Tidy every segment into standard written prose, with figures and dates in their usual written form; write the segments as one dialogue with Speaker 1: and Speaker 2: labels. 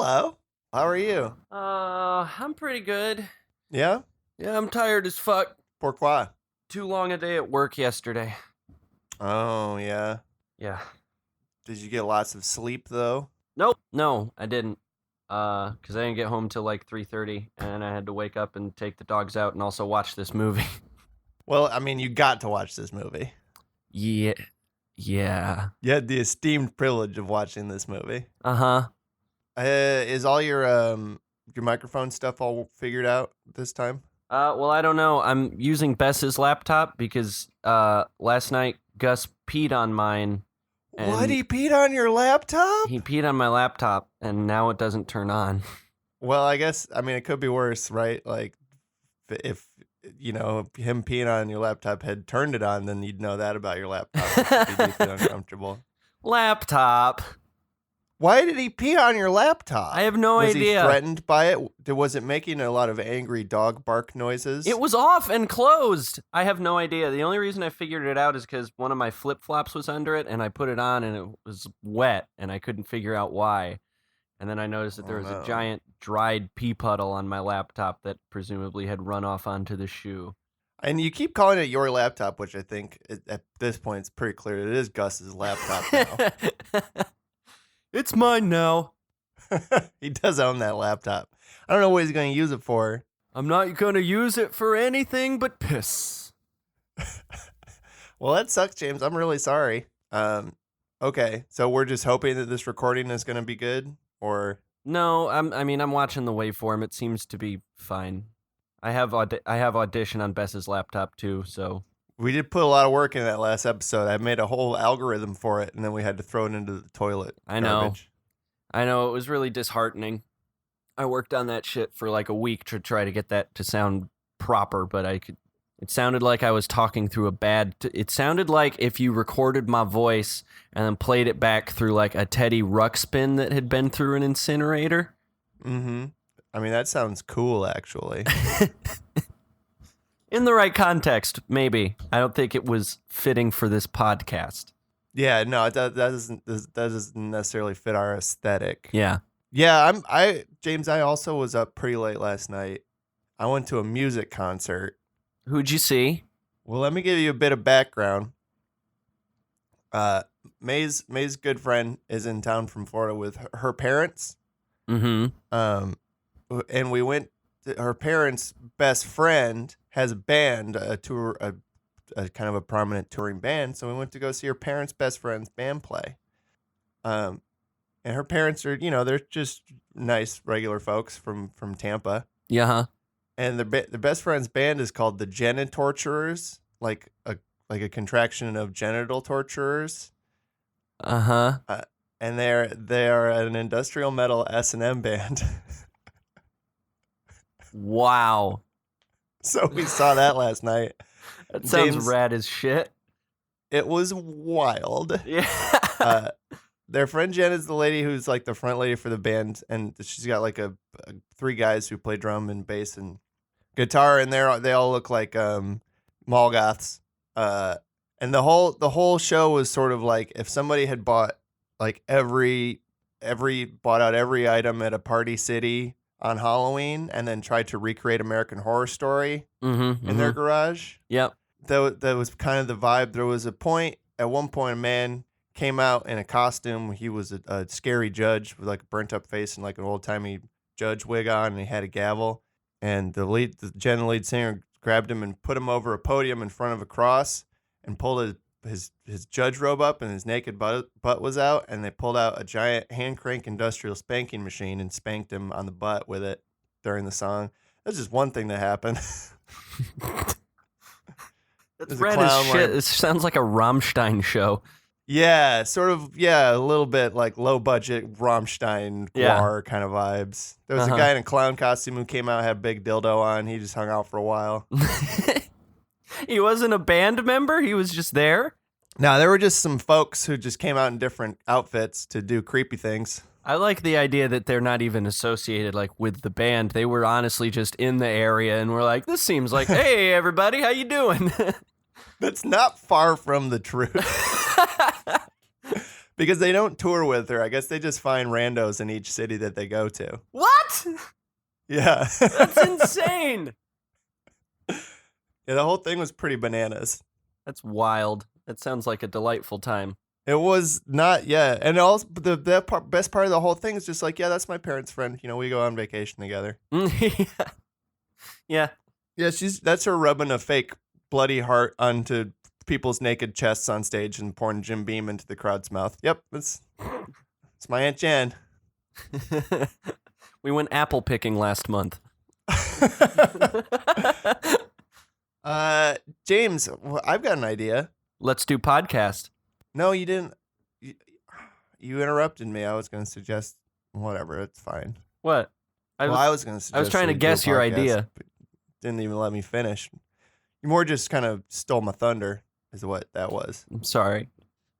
Speaker 1: Hello. How are you?
Speaker 2: I'm pretty good.
Speaker 1: Yeah?
Speaker 2: Yeah, I'm tired as fuck.
Speaker 1: Pourquoi?
Speaker 2: Too long a day at work yesterday.
Speaker 1: Oh, yeah.
Speaker 2: Yeah.
Speaker 1: Did you get lots of sleep, though?
Speaker 2: Nope. No, I didn't. 'Cause I didn't get home till like 3:30, and I had to wake up and take the dogs out and also watch this movie.
Speaker 1: Well, I mean, you got to watch this movie.
Speaker 2: Yeah.
Speaker 1: You had the esteemed privilege of watching this movie.
Speaker 2: Uh-huh.
Speaker 1: Is all your microphone stuff all figured out this time?
Speaker 2: Well, I don't know. I'm using Bess's laptop because last night Gus peed on mine.
Speaker 1: What? He peed on your laptop?
Speaker 2: He peed on my laptop, and now it doesn't turn on.
Speaker 1: Well, I guess, I mean, it could be worse, right? Like, if him peeing on your laptop had turned it on, then you'd know that about your laptop. It'd be deeply uncomfortable.
Speaker 2: Laptop.
Speaker 1: Why did he pee on your laptop?
Speaker 2: I have no idea.
Speaker 1: Was he threatened by it? Was it making a lot of angry dog bark noises?
Speaker 2: It was off and closed. I have no idea. The only reason I figured it out is because one of my flip-flops was under it, and I put it on, and it was wet, and I couldn't figure out why. And then I noticed that there was a giant dried pee puddle on my laptop that presumably had run off onto the shoe.
Speaker 1: And you keep calling it your laptop, which I think at this point it's pretty clear that it is Gus's laptop now.
Speaker 2: It's mine now.
Speaker 1: He does own that laptop. I don't know what he's going to use it for.
Speaker 2: I'm not going to use it for anything but piss.
Speaker 1: Well, that sucks, James. I'm really sorry. Okay, so we're just hoping that this recording is going to be good, or
Speaker 2: no? I'm watching the waveform. It seems to be fine. I have Audition on Bess's laptop too, so.
Speaker 1: We did put a lot of work in that last episode. I made a whole algorithm for it, and then we had to throw it into the toilet.
Speaker 2: I know. It was really disheartening. I worked on that shit for like a week to try to get that to sound proper, but it sounded like I was talking through it sounded like if you recorded my voice and then played it back through like a Teddy Ruxpin that had been through an incinerator.
Speaker 1: Mm-hmm. I mean, that sounds cool, actually.
Speaker 2: In the right context, maybe. I don't think it was fitting for this podcast.
Speaker 1: Yeah, no, that doesn't necessarily fit our aesthetic.
Speaker 2: Yeah.
Speaker 1: Yeah, James, I also was up pretty late last night. I went to a music concert.
Speaker 2: Who'd you see?
Speaker 1: Well, let me give you a bit of background. May's good friend is in town from Florida with her parents.
Speaker 2: Mm-hmm.
Speaker 1: And we went to her parents' best friend has a band, a kind of a prominent touring band. So we went to go see her parents' best friend's band play. And her parents are, they're just nice, regular folks from Tampa.
Speaker 2: Yeah. Huh?
Speaker 1: And the best friend's band is called the Genitorturers, like a contraction of genital torturers.
Speaker 2: Uh-huh.
Speaker 1: And they are an industrial metal S&M band.
Speaker 2: Wow.
Speaker 1: So we saw that last night.
Speaker 2: That sounds rad as shit.
Speaker 1: It was wild.
Speaker 2: Yeah.
Speaker 1: Their friend Jen is the lady who's like the front lady for the band, and she's got like a 3 guys who play drum and bass and guitar, and they all look like mall goths. And the whole show was sort of like if somebody had bought like bought out every item at a Party City on Halloween and then tried to recreate American Horror Story in their garage.
Speaker 2: Yep.
Speaker 1: That was kind of the vibe. There was at one point, a man came out in a costume. He was a scary judge with like a burnt up face and like an old timey judge wig on, and he had a gavel. And the lead singer grabbed him and put him over a podium in front of a cross and pulled his judge robe up, and his naked butt was out, and they pulled out a giant hand crank industrial spanking machine and spanked him on the butt with it during the song. That's just one thing that happened.
Speaker 2: That's rad as shit. It sounds like a Rammstein show.
Speaker 1: Yeah, sort of, a little bit like low-budget Rammstein Guar kind of vibes. There was a guy in a clown costume who came out, had a big dildo on. He just hung out for a while.
Speaker 2: He wasn't a band member? He was just there?
Speaker 1: No, there were just some folks who just came out in different outfits to do creepy things.
Speaker 2: I like the idea that they're not even associated like with the band. They were honestly just in the area and were like, this seems like, hey, everybody, how you doing?
Speaker 1: That's not far from the truth. Because they don't tour with her. I guess they just find randos in each city that they go to.
Speaker 2: What?
Speaker 1: Yeah.
Speaker 2: That's insane.
Speaker 1: Yeah, the whole thing was pretty bananas.
Speaker 2: That's wild. That sounds like a delightful time.
Speaker 1: It was not, yeah. And also, best part of the whole thing is just like, yeah, that's my parents' friend. You know, we go on vacation together.
Speaker 2: Yeah.
Speaker 1: Yeah, that's her rubbing a fake bloody heart onto people's naked chests on stage and pouring Jim Beam into the crowd's mouth. Yep, it's my Aunt Jan.
Speaker 2: We went apple picking last month.
Speaker 1: James, I've got an idea.
Speaker 2: Let's do podcast.
Speaker 1: No, you didn't. You interrupted me. I was going to suggest whatever. It's fine.
Speaker 2: What?
Speaker 1: I was going to suggest.
Speaker 2: I was trying to guess your idea.
Speaker 1: Didn't even let me finish. You more just kind of stole my thunder, is what that was.
Speaker 2: I'm sorry.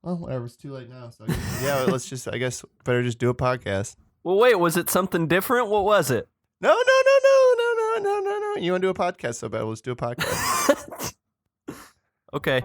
Speaker 1: Well, whatever. It's too late now. So yeah, I guess better just do a podcast.
Speaker 2: Well, wait. Was it something different? What was it?
Speaker 1: No. You want to do a podcast so bad? Let's do a podcast.
Speaker 2: Okay.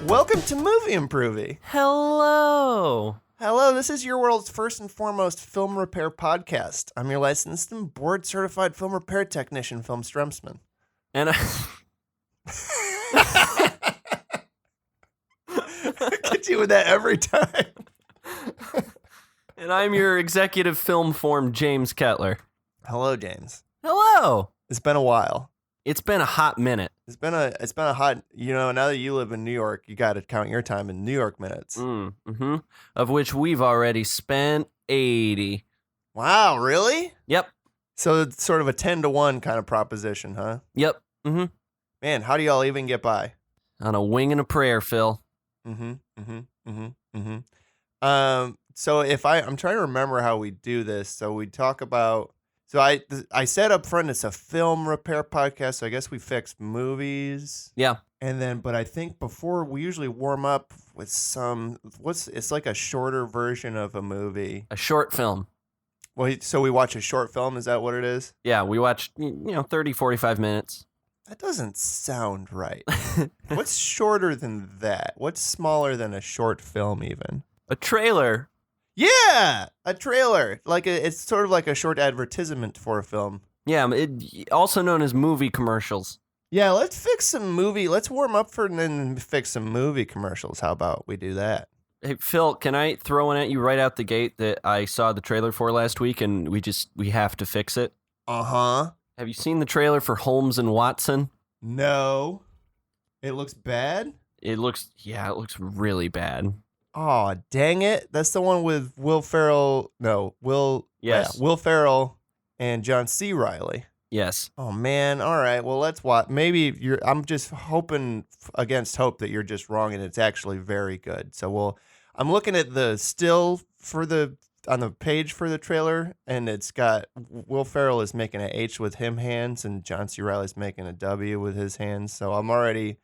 Speaker 1: Welcome to Movie Improvy.
Speaker 2: Hello.
Speaker 1: Hello, this is your world's first and foremost film repair podcast. I'm your licensed and board-certified film repair technician, Film Stremsman.
Speaker 2: And
Speaker 1: I get you with that every time.
Speaker 2: And I'm your executive film form, James Kettler.
Speaker 1: Hello, James.
Speaker 2: Hello.
Speaker 1: It's been a while.
Speaker 2: It's been a hot minute.
Speaker 1: It's been a hot, now that you live in New York, you got to count your time in New York minutes.
Speaker 2: Mm-hmm. Of which we've already spent 80.
Speaker 1: Wow, really?
Speaker 2: Yep.
Speaker 1: So it's sort of a 10-to-1 kind of proposition, huh?
Speaker 2: Yep. Mm-hmm.
Speaker 1: Man, how do y'all even get by?
Speaker 2: On a wing and a prayer, Phil.
Speaker 1: So I'm trying to remember how we do this. So we talk about, so I said up front, it's a film repair podcast. So I guess we fix movies.
Speaker 2: Yeah.
Speaker 1: And then, but I think before we usually warm up with it's like a shorter version of a movie.
Speaker 2: A short film.
Speaker 1: Well, so we watch a short film. Is that what it is?
Speaker 2: Yeah, we watch, 30, 45 minutes.
Speaker 1: That doesn't sound right. What's shorter than that? What's smaller than a short film even?
Speaker 2: A trailer.
Speaker 1: Yeah, a trailer. It's sort of like a short advertisement for a film.
Speaker 2: Yeah, also known as movie commercials.
Speaker 1: Yeah, let's warm up for and then fix some movie commercials. How about we do that?
Speaker 2: Hey, Phil, can I throw one at you right out the gate that I saw the trailer for last week and we have to fix it?
Speaker 1: Uh-huh.
Speaker 2: Have you seen the trailer for Holmes and Watson?
Speaker 1: No. It looks bad?
Speaker 2: It looks really bad.
Speaker 1: Oh, dang it. That's the one with Will Ferrell. No, Will.
Speaker 2: Yes.
Speaker 1: Yeah, Will Ferrell and John C. Reilly.
Speaker 2: Yes.
Speaker 1: Oh, man. All right. Well, let's watch. Maybe I'm just hoping against hope that you're just wrong and it's actually very good. So I'm looking at the still on the page for the trailer, and it's got Will Ferrell is making an H with him hands and John C. Reilly's making a W with his hands. So I'm already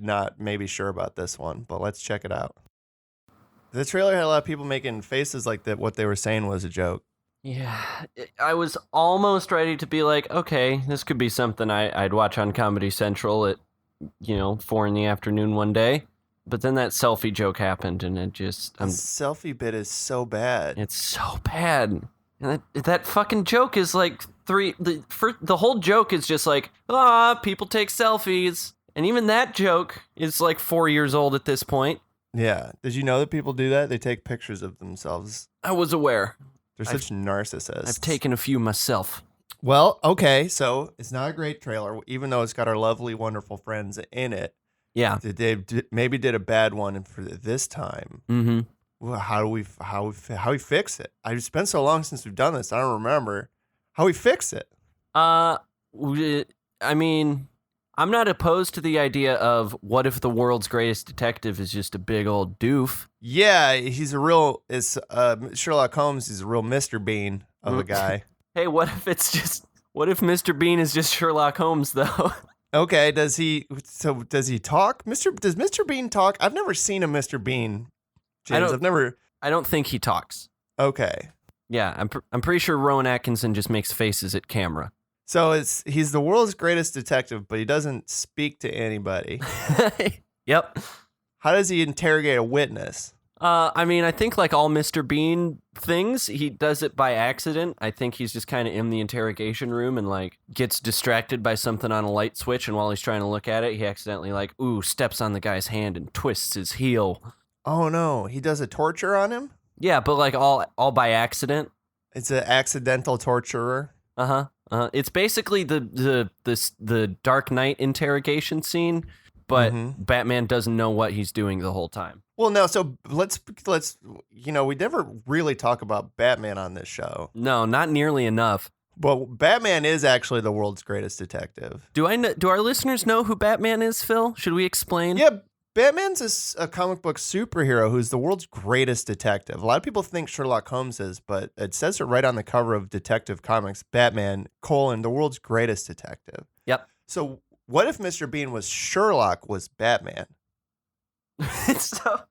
Speaker 1: not maybe sure about this one, but let's check it out. The trailer had a lot of people making faces like that. What they were saying was a joke.
Speaker 2: Yeah, I was almost ready to be like, okay, this could be something I'd watch on Comedy Central at, 4 p.m. one day. But then that selfie joke happened, and it just...
Speaker 1: The selfie bit is so bad.
Speaker 2: It's so bad. And that fucking joke is like the whole joke is just like, people take selfies. And even that joke is like 4 years old at this point.
Speaker 1: Yeah. Did you know that people do that? They take pictures of themselves.
Speaker 2: I was aware.
Speaker 1: They're such narcissists.
Speaker 2: I've taken a few myself.
Speaker 1: Well, okay. So it's not a great trailer, even though it's got our lovely, wonderful friends in it.
Speaker 2: Yeah.
Speaker 1: They maybe did a bad one for this time.
Speaker 2: Mm-hmm.
Speaker 1: Well, how we fix it? I've spent so long since we've done this. I don't remember how we fix it.
Speaker 2: I mean, I'm not opposed to the idea of what if the world's greatest detective is just a big old doof.
Speaker 1: Yeah, he's a real. Sherlock Holmes is a real Mr. Bean of a guy.
Speaker 2: Hey, what if Mr. Bean is just Sherlock Holmes though?
Speaker 1: Okay, does he talk? Does Mr. Bean talk? I've never seen a Mr. Bean. James,
Speaker 2: I don't think he talks.
Speaker 1: Okay.
Speaker 2: Yeah, I'm pretty sure Rowan Atkinson just makes faces at camera.
Speaker 1: So he's the world's greatest detective, but he doesn't speak to anybody.
Speaker 2: Yep.
Speaker 1: How does he interrogate a witness?
Speaker 2: I mean, I think like all Mr. Bean things, he does it by accident. I think he's just kind of in the interrogation room and like gets distracted by something on a light switch, and while he's trying to look at it, he accidentally steps on the guy's hand and twists his heel.
Speaker 1: Oh no, he does a torture on him?
Speaker 2: Yeah, but like all by accident.
Speaker 1: It's an accidental torturer.
Speaker 2: It's basically the Dark Knight interrogation scene, but Batman doesn't know what he's doing the whole time.
Speaker 1: Well, no. So let's we never really talk about Batman on this show.
Speaker 2: No, not nearly enough.
Speaker 1: Well, Batman is actually the world's greatest detective.
Speaker 2: Do our listeners know who Batman is, Phil? Should we explain?
Speaker 1: Yeah. Batman's a comic book superhero who's the world's greatest detective. A lot of people think Sherlock Holmes is, but it says it right on the cover of Detective Comics, Batman, the world's greatest detective.
Speaker 2: Yep.
Speaker 1: So what if Mr. Bean was Batman?
Speaker 2: So,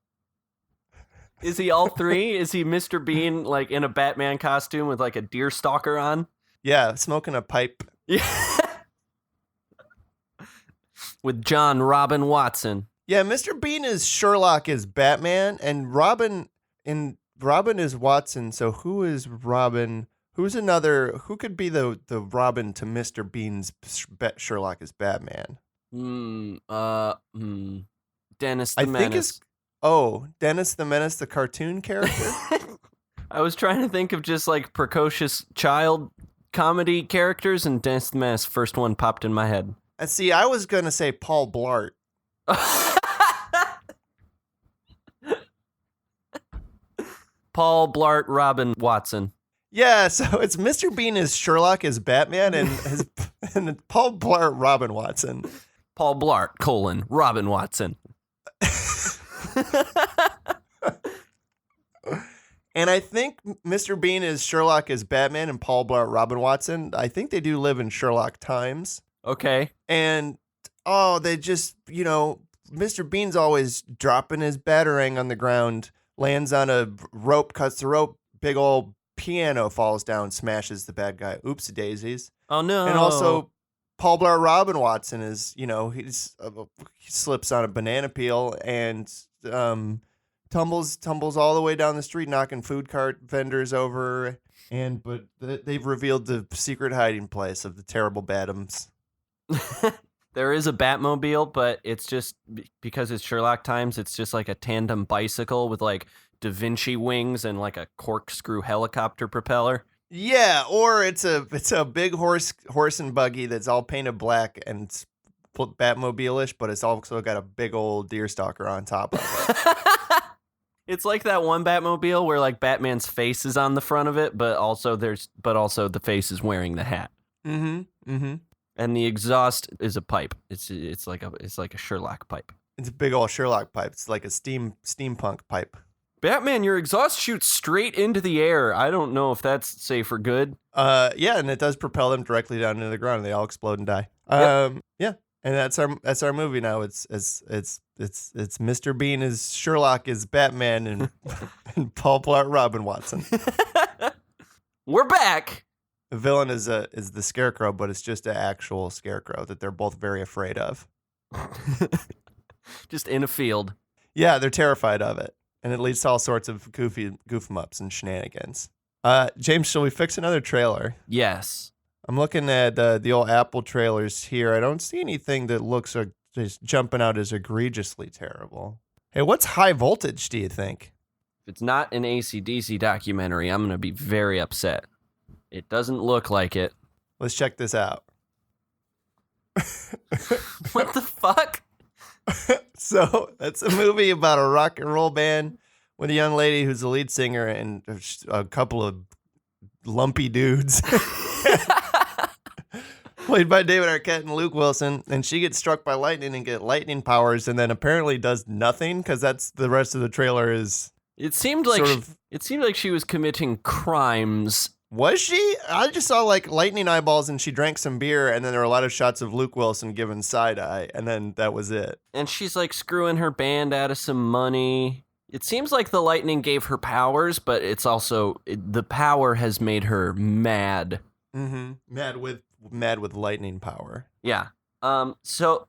Speaker 2: is he all three? Is he Mr. Bean like in a Batman costume with like a deer stalker on?
Speaker 1: Yeah, smoking a pipe.
Speaker 2: Yeah. With John Robin Watson.
Speaker 1: Yeah, Mr. Bean is Sherlock is Batman, and Robin is Watson. So who is Robin? Who could be the Robin to Mr. Bean's Sherlock is Batman?
Speaker 2: Dennis the Menace.
Speaker 1: Dennis the Menace, the cartoon character?
Speaker 2: I was trying to think of just like precocious child comedy characters, and Dennis the Menace, first one popped in my head.
Speaker 1: See, I was going to say Paul Blart.
Speaker 2: Paul Blart Robin Watson.
Speaker 1: Yeah, so it's Mr. Bean is Sherlock is Batman and Paul Blart Robin Watson.
Speaker 2: Paul Blart, Robin Watson.
Speaker 1: And I think Mr. Bean is Sherlock is Batman and Paul Blart Robin Watson. I think they do live in Sherlock times.
Speaker 2: Okay.
Speaker 1: And they just, Mr. Bean's always dropping his batarang on the ground, lands on a rope, cuts the rope, big old piano falls down, smashes the bad guy. Oops, daisies.
Speaker 2: Oh, no.
Speaker 1: And also, Paul Blart Robin Watson is, he slips on a banana peel and tumbles all the way down the street, knocking food cart vendors over. But they've revealed the secret hiding place of the terrible Batums.
Speaker 2: There is a Batmobile, but it's just because it's Sherlock times. It's just like a tandem bicycle with like Da Vinci wings and like a corkscrew helicopter propeller.
Speaker 1: Yeah, or it's a big horse and buggy that's all painted black and it's Batmobile-ish, but it's also got a big old deer stalker on top of it.
Speaker 2: It's like that one Batmobile where like Batman's face is on the front of it, but also the face is wearing the hat. And the exhaust is a pipe. It's like a Sherlock pipe. It's
Speaker 1: a big old Sherlock pipe. It's like a steampunk pipe.
Speaker 2: Batman, your exhaust shoots straight into the air. I don't know if that's safe or good.
Speaker 1: Yeah, and it does propel them directly down into the ground, and they all explode and die.
Speaker 2: Yep.
Speaker 1: Yeah, and that's our movie now. It's Mr. Bean is Sherlock is Batman and Paul Blart Robin Watson.
Speaker 2: We're back.
Speaker 1: The villain is the Scarecrow, but it's just an actual Scarecrow that they're both very afraid of.
Speaker 2: Just in a field.
Speaker 1: Yeah, they're terrified of it. And it leads to all sorts of goof-em-ups and shenanigans. James, shall we fix another trailer?
Speaker 2: Yes.
Speaker 1: I'm looking at the old Apple trailers here. I don't see anything that looks just jumping out as egregiously terrible. Hey, what's High Voltage, do you think?
Speaker 2: If it's not an AC/DC documentary, I'm going to be very upset. It doesn't look like it.
Speaker 1: Let's check this out.
Speaker 2: What the fuck?
Speaker 1: So that's a movie about a rock and roll band with a young lady who's the lead singer and played by David Arquette and Luke Wilson, and she gets struck by lightning and get lightning powers, and then apparently does nothing because that's the rest of the trailer is.
Speaker 2: It seemed like
Speaker 1: sort of.
Speaker 2: it seemed like she was committing crimes.
Speaker 1: Was she? I just saw like lightning eyeballs, and she drank some beer, and then there were a lot of shots of Luke Wilson giving side eye, and then that was it.
Speaker 2: And she's like screwing her band out of some money. It seems like the lightning gave her powers, but it's also the power has made her mad.
Speaker 1: Mm-hmm. Mad with lightning power.
Speaker 2: Yeah. So,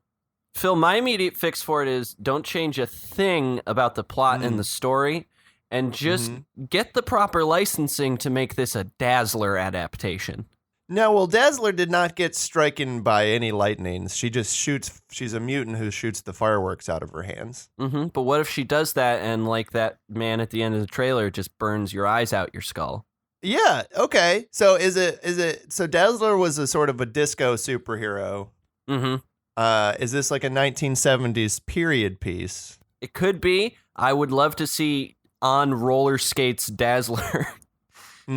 Speaker 2: Phil, my immediate fix for it is don't change a thing about the plot and the story, and just get the proper licensing to make this a Dazzler adaptation.
Speaker 1: No, well, Dazzler did not get stricken by any lightnings. She just shoots. She's a mutant who shoots the fireworks out of her hands.
Speaker 2: Mm-hmm. But what if she does that and, like that man at the end of the trailer, just burns your eyes out your skull?
Speaker 1: Yeah. Okay. So is it? So Dazzler was a sort of a disco superhero.
Speaker 2: Mm-hmm.
Speaker 1: Is this like a 1970s period piece?
Speaker 2: It could be. I would love to see on roller skates Dazzler.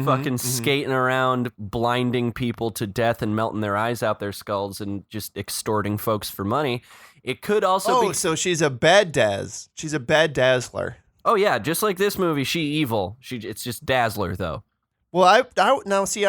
Speaker 2: Fucking skating around, blinding people to death and melting their eyes out their skulls and just extorting folks for money. It could also be...
Speaker 1: Oh, so she's a bad She's a bad Dazzler.
Speaker 2: Oh, yeah, just like this movie, she evil. It's just Dazzler, though.
Speaker 1: Well, I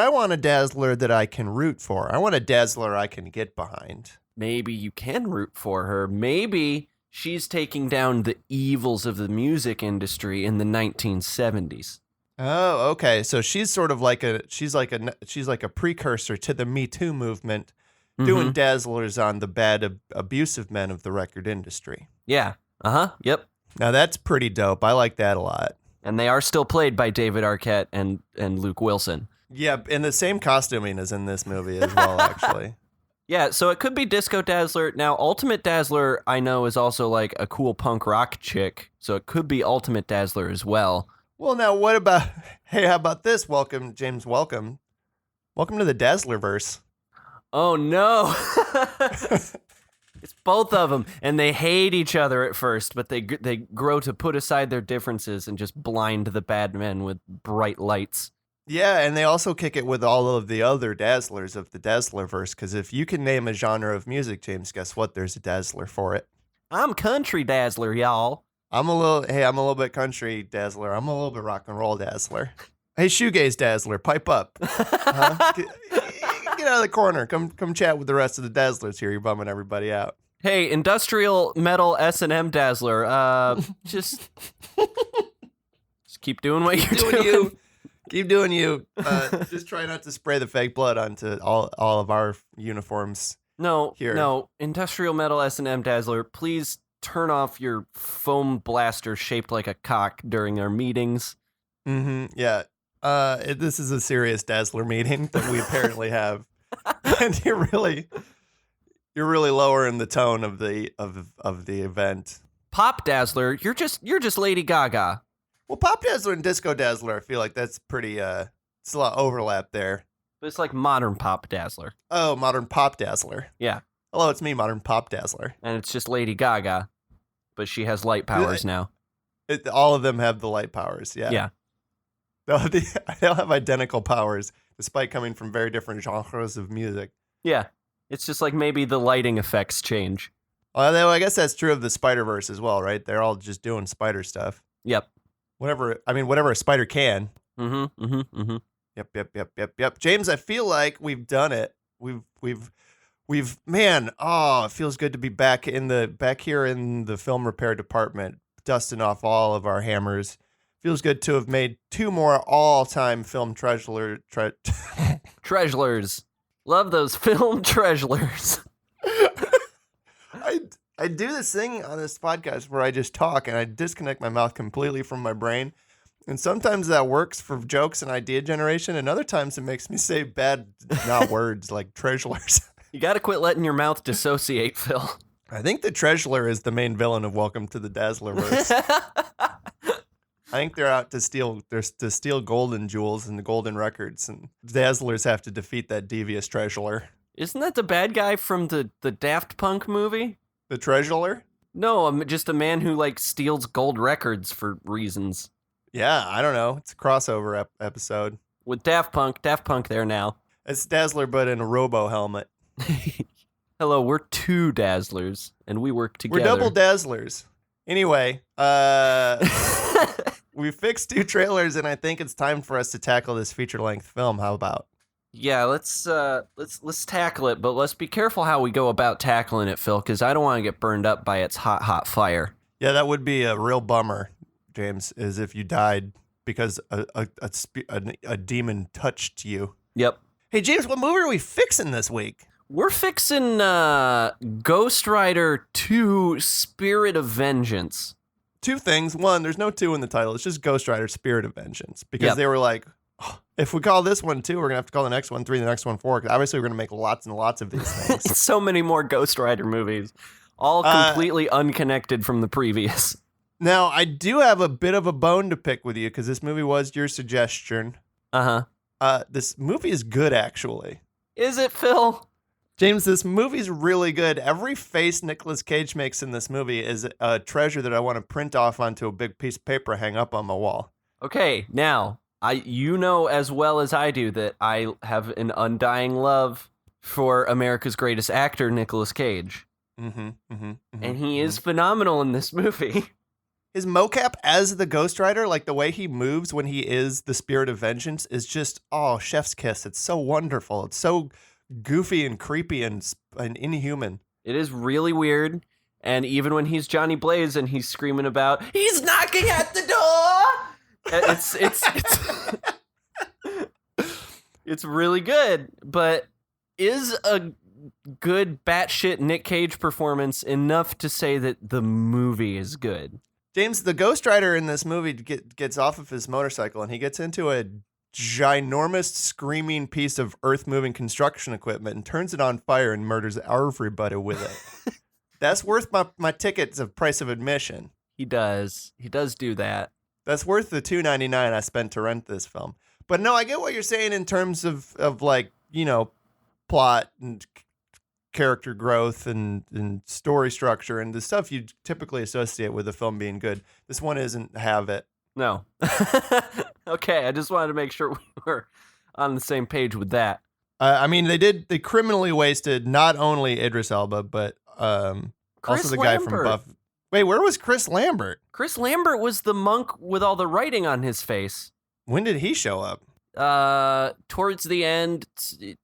Speaker 1: want a Dazzler that I can root for. I want a Dazzler I can get behind.
Speaker 2: Maybe you can root for her. Maybe she's taking down the evils of the music industry in the 1970s.
Speaker 1: Oh, okay. So she's sort of like she's like a precursor to the Me Too movement, doing Dazzlers on the bad, abusive men of the record industry.
Speaker 2: Yeah. Yep.
Speaker 1: Now that's pretty dope. I like that a lot.
Speaker 2: And they are still played by David Arquette and Luke Wilson.
Speaker 1: Yeah, and the same costuming is in this movie as well, actually.
Speaker 2: Yeah, so it could be Disco Dazzler. Now, Ultimate Dazzler, I know, is also like a cool punk rock chick, so it could be Ultimate Dazzler as well.
Speaker 1: Well, now what about, hey, how about this? Welcome, James, welcome. Welcome to the Dazzlerverse.
Speaker 2: Oh, no. It's both of them, and they hate each other at first, but they grow to put aside their differences and just blind the bad men with bright lights.
Speaker 1: Yeah, and they also kick it with all of the other Dazzlers of the Dazzlerverse, because if you can name a genre of music, James, guess what? There's a Dazzler for it.
Speaker 2: I'm Country Dazzler, y'all.
Speaker 1: I'm a little bit country Dazzler. I'm a little bit rock and roll Dazzler. Hey, shoegaze Dazzler, pipe up. Get out of the corner. Come chat with the rest of the Dazzlers here. You're bumming everybody out.
Speaker 2: Hey, industrial metal S&M Dazzler. Just keep doing what you're doing.
Speaker 1: Keep doing you. Just try not to spray the fake blood onto all of our uniforms.
Speaker 2: No, industrial metal S&M Dazzler, please turn off your foam blaster shaped like a cock during our meetings.
Speaker 1: Yeah. This is a serious Dazzler meeting that we apparently have. And you're really lowering the tone of the event.
Speaker 2: Pop Dazzler, you're just Lady Gaga.
Speaker 1: Well, Pop Dazzler and Disco Dazzler, I feel like that's pretty it's a lot of overlap there.
Speaker 2: But it's like modern Pop Dazzler.
Speaker 1: Oh, modern Pop Dazzler.
Speaker 2: Yeah.
Speaker 1: Hello, it's me, modern Pop Dazzler.
Speaker 2: And it's just Lady Gaga, but she has light powers now.
Speaker 1: All of them have the light powers, yeah.
Speaker 2: Yeah.
Speaker 1: They'll have identical powers, despite coming from very different genres of music.
Speaker 2: Yeah. It's just like maybe the lighting effects change.
Speaker 1: Although I guess that's true of the Spider-Verse as well, right? They're all just doing spider stuff.
Speaker 2: Yep.
Speaker 1: Whatever a spider can. Yep. James, I feel like we've done it. Man, it feels good to be back here in the film repair department, dusting off all of our hammers. Feels good to have made 2 more all-time film treasurers.
Speaker 2: Love those film treasurers.
Speaker 1: I do this thing on this podcast where I just talk and I disconnect my mouth completely from my brain. And sometimes that works for jokes and idea generation, and other times it makes me say bad, not words, like treasurers.
Speaker 2: You got to quit letting your mouth dissociate, Phil.
Speaker 1: I think the treasurer is the main villain of Welcome to the Dazzlerverse. I think they're out to steal golden jewels and the golden records, and Dazzlers have to defeat that devious treasurer.
Speaker 2: Isn't that the bad guy from the Daft Punk movie?
Speaker 1: The treasurer?
Speaker 2: No, just a man who steals gold records for reasons.
Speaker 1: Yeah, I don't know. It's a crossover episode.
Speaker 2: With Daft Punk there now.
Speaker 1: It's Dazzler, but in a robo helmet.
Speaker 2: Hello, we're two Dazzlers, and we work together.
Speaker 1: We're double Dazzlers. Anyway, we fixed 2 trailers, and I think it's time for us to tackle this feature-length film. How about?
Speaker 2: Yeah, let's tackle it, but let's be careful how we go about tackling it, Phil, because I don't want to get burned up by its hot fire.
Speaker 1: Yeah, that would be a real bummer, James, is if you died because a demon touched you.
Speaker 2: Yep.
Speaker 1: Hey, James, what movie are we fixing this week?
Speaker 2: We're fixing Ghost Rider 2 Spirit of Vengeance.
Speaker 1: 2 things. One, there's no 2 in the title. It's just Ghost Rider Spirit of Vengeance. Because they were like, oh, if we call this one 2, we're going to have to call the next one 3, the next one 4. Because obviously we're going to make lots and lots of these things.
Speaker 2: So many more Ghost Rider movies. All completely unconnected from the previous.
Speaker 1: Now, I do have a bit of a bone to pick with you because this movie was your suggestion.
Speaker 2: Uh-huh.
Speaker 1: This movie is good, actually.
Speaker 2: Is it, Phil?
Speaker 1: James, this movie's really good. Every face Nicolas Cage makes in this movie is a treasure that I want to print off onto a big piece of paper, hang up on my wall.
Speaker 2: Okay, now, you know as well as I do that I have an undying love for America's greatest actor, Nicolas Cage. And he is phenomenal in this movie.
Speaker 1: His mocap as the Ghost Rider, like the way he moves when he is the Spirit of Vengeance, is just, chef's kiss. It's so wonderful. It's so goofy and creepy and inhuman.
Speaker 2: It is really weird. And even when he's Johnny Blaze and he's screaming about, he's knocking at the door! It's really good. But is a good batshit Nic Cage performance enough to say that the movie is good?
Speaker 1: James, the Ghost Rider in this movie gets off of his motorcycle and he gets into a ginormous screaming piece of earth-moving construction equipment and turns it on fire and murders everybody with it. That's worth my tickets of price of admission.
Speaker 2: He does do that.
Speaker 1: That's worth the $2.99 I spent to rent this film. But no, I get what you're saying in terms of like, plot and character growth and story structure and the stuff you typically associate with a film being good. This one isn't have it.
Speaker 2: No. Okay, I just wanted to make sure we were on the same page with that.
Speaker 1: I mean, they criminally wasted not only Idris Elba, but also the guy from Buff. Wait, where was Chris Lambert?
Speaker 2: Chris Lambert was the monk with all the writing on his face.
Speaker 1: When did he show up?
Speaker 2: Towards the end.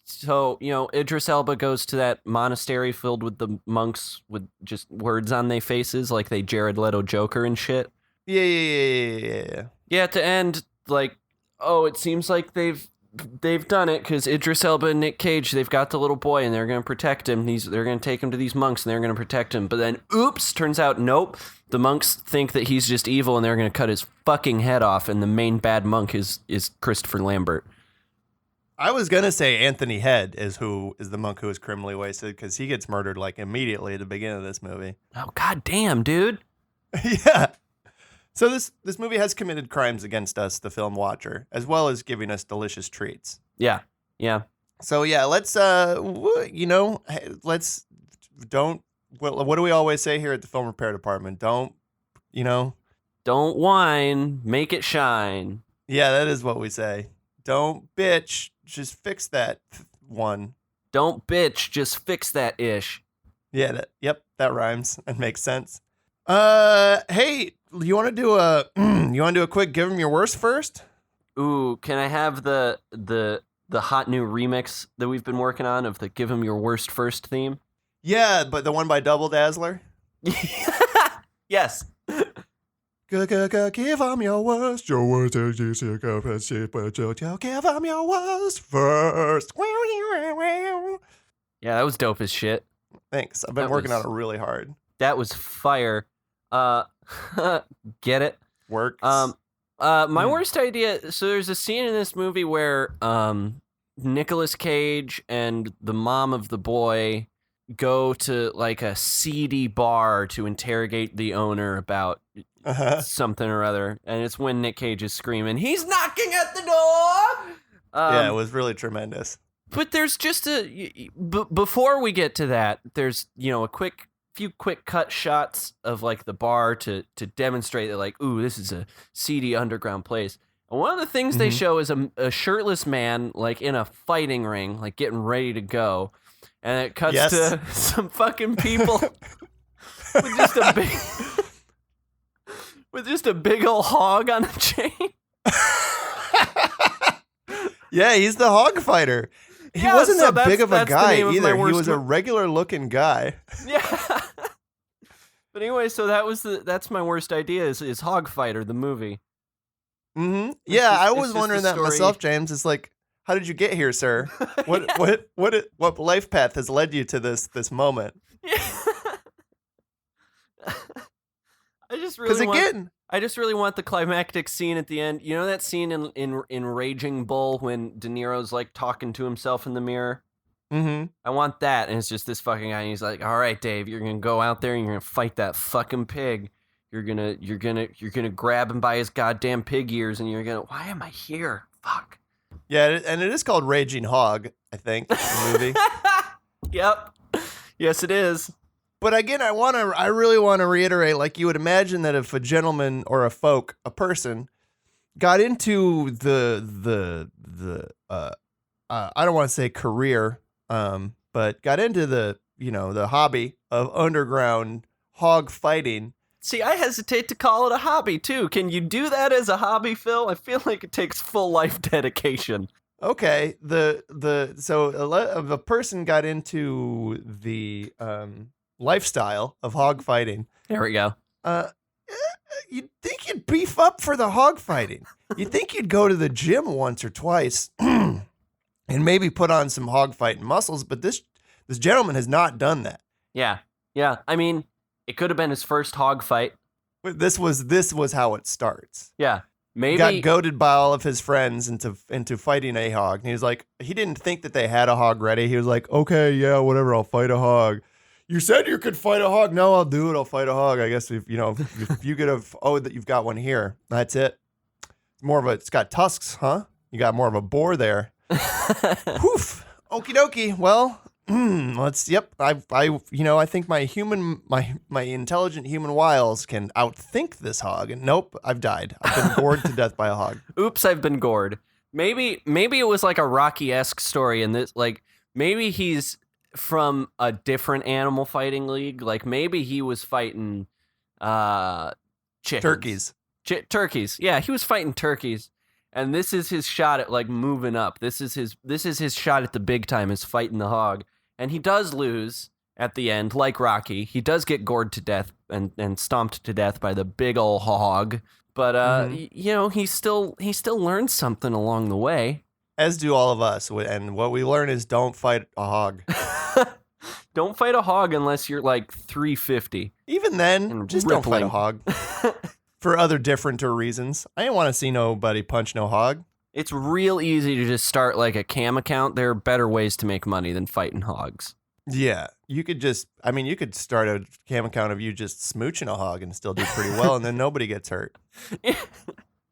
Speaker 2: So, Idris Elba goes to that monastery filled with the monks with just words on their faces, like they Jared Leto Joker and shit.
Speaker 1: Yeah.
Speaker 2: Yeah, at the end, like, it seems like they've done it because Idris Elba and Nic Cage, they've got the little boy and they're going to protect him. They're going to take him to these monks and they're going to protect him. But then, oops, turns out, nope. The monks think that he's just evil and they're going to cut his fucking head off. And the main bad monk is Christopher Lambert.
Speaker 1: I was going to say Anthony Head is the monk who is criminally wasted because he gets murdered like immediately at the beginning of this movie.
Speaker 2: Oh, god damn, dude.
Speaker 1: Yeah. So this movie has committed crimes against us, the film watcher, as well as giving us delicious treats.
Speaker 2: Yeah.
Speaker 1: So yeah, let's what do we always say here at the film repair department? Don't
Speaker 2: whine, make it shine.
Speaker 1: Yeah, that is what we say. Don't bitch, just fix that one.
Speaker 2: Don't bitch, just fix that ish.
Speaker 1: Yeah, that rhymes and makes sense. Hey, you want to do a quick give them your worst first?
Speaker 2: Ooh, can I have the hot new remix that we've been working on of the give them your worst first theme?
Speaker 1: Yeah, but the one by Double Dazzler?
Speaker 2: Yes.
Speaker 1: Give them your worst give them your worst first.
Speaker 2: Yeah, that was dope as shit.
Speaker 1: Thanks. I've been working on it really hard.
Speaker 2: That was fire. Get it?
Speaker 1: Works.
Speaker 2: My worst idea. So there's a scene in this movie where Nicolas Cage and the mom of the boy go to like a seedy bar to interrogate the owner about something or other, and it's when Nic Cage is screaming, "He's knocking at the door!"
Speaker 1: Yeah, it was really tremendous.
Speaker 2: But there's just before we get to that, there's a few quick cut shots of like the bar to demonstrate that like, ooh, this is a seedy underground place. And one of the things they show is a shirtless man like in a fighting ring, like getting ready to go. and it cuts
Speaker 1: Yes.
Speaker 2: to some fucking people with just a big with just a big old hog on a chain.
Speaker 1: Yeah, he's the Hog Fighter. He
Speaker 2: Yeah,
Speaker 1: wasn't
Speaker 2: so
Speaker 1: that big of a
Speaker 2: that's the
Speaker 1: guy
Speaker 2: name of my
Speaker 1: either. He
Speaker 2: worst
Speaker 1: was a regular looking guy.
Speaker 2: Yeah. But anyway, so that's my worst idea is Hog Fighter, the movie.
Speaker 1: Mm-hmm. Yeah, I was
Speaker 2: just
Speaker 1: wondering
Speaker 2: the
Speaker 1: that
Speaker 2: story.
Speaker 1: myself, James. It's like, how did you get here, sir? What life path has led you to this moment?
Speaker 2: Yeah.
Speaker 1: Because
Speaker 2: I just really want the climactic scene at the end. You know that scene in Raging Bull when De Niro's like talking to himself in the mirror?
Speaker 1: mm-hmm.
Speaker 2: I want that, and it's just this fucking guy, and he's like, "All right, Dave, you're gonna go out there and you're gonna fight that fucking pig. You're gonna grab him by his goddamn pig ears, and you're gonna. Why am I here? Fuck."
Speaker 1: Yeah, and it is called Raging Hog, I think, the movie.
Speaker 2: Yep. Yes, it is.
Speaker 1: But again, I really want to reiterate, like you would imagine that if a gentleman or a person, got into the I don't want to say career, but got into the hobby of underground hog fighting.
Speaker 2: See, I hesitate to call it a hobby too. Can you do that as a hobby, Phil? I feel like it takes full life dedication.
Speaker 1: Okay, so a person got into the lifestyle of hog fighting.
Speaker 2: There we go.
Speaker 1: You'd think you'd beef up for the hog fighting. You'd think you'd go to the gym once or twice and maybe put on some hog fighting muscles, but this gentleman has not done that.
Speaker 2: Yeah. I mean, it could have been his first hog fight.
Speaker 1: This was how it starts.
Speaker 2: Yeah. Maybe
Speaker 1: He got goaded by all of his friends into fighting a hog. And he was like, he didn't think that they had a hog ready. He was like, okay, yeah, whatever, I'll fight a hog. You said you could fight a hog. No, I'll do it. I'll fight a hog. I guess if you get that you've got one here. That's it. It's got tusks, huh? You got more of a boar there. Woof. Okie dokie. Well, I think my intelligent human wiles can outthink this hog. And nope, I've died. I've been gored to death by a hog.
Speaker 2: Oops, I've been gored. Maybe it was like a Rocky-esque story, and this like maybe he's from a different animal fighting league. Like maybe he was fighting chickens.
Speaker 1: Turkeys.
Speaker 2: Turkeys. Yeah, he was fighting turkeys. And this is his shot at like moving up. This is his shot at the big time, is fighting the hog. And he does lose at the end, like Rocky. He does get gored to death and stomped to death by the big old hog. But he still learns something along the way.
Speaker 1: As do all of us. And what we learn is don't fight a hog.
Speaker 2: Don't fight a hog unless you're like 350.
Speaker 1: Even then,
Speaker 2: And
Speaker 1: just don't fight a hog. For other differenter reasons. I didn't want to see nobody punch no hog.
Speaker 2: It's real easy to just start like a cam account. There are better ways to make money than fighting hogs.
Speaker 1: Yeah. You could start a cam account of you just smooching a hog and still do pretty well, and then nobody gets hurt.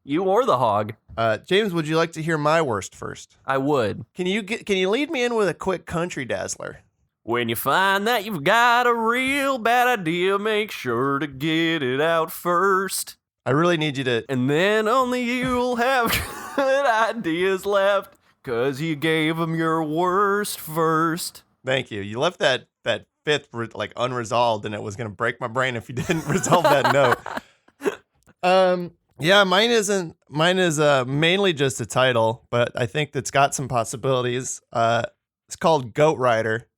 Speaker 2: You or the hog.
Speaker 1: James, would you like to hear my worst first?
Speaker 2: I would.
Speaker 1: Can you lead me in with a quick country dazzler?
Speaker 2: When you find that you've got a real bad idea, make sure to get it out first.
Speaker 1: I really need you to...
Speaker 2: And then only you'll have good ideas left, 'cause you gave them your worst first.
Speaker 1: Thank you. You left that fifth like unresolved, and it was going to break my brain if you didn't resolve that note. Yeah, mine is mainly just a title, but I think that's got some possibilities. It's called Goat Rider.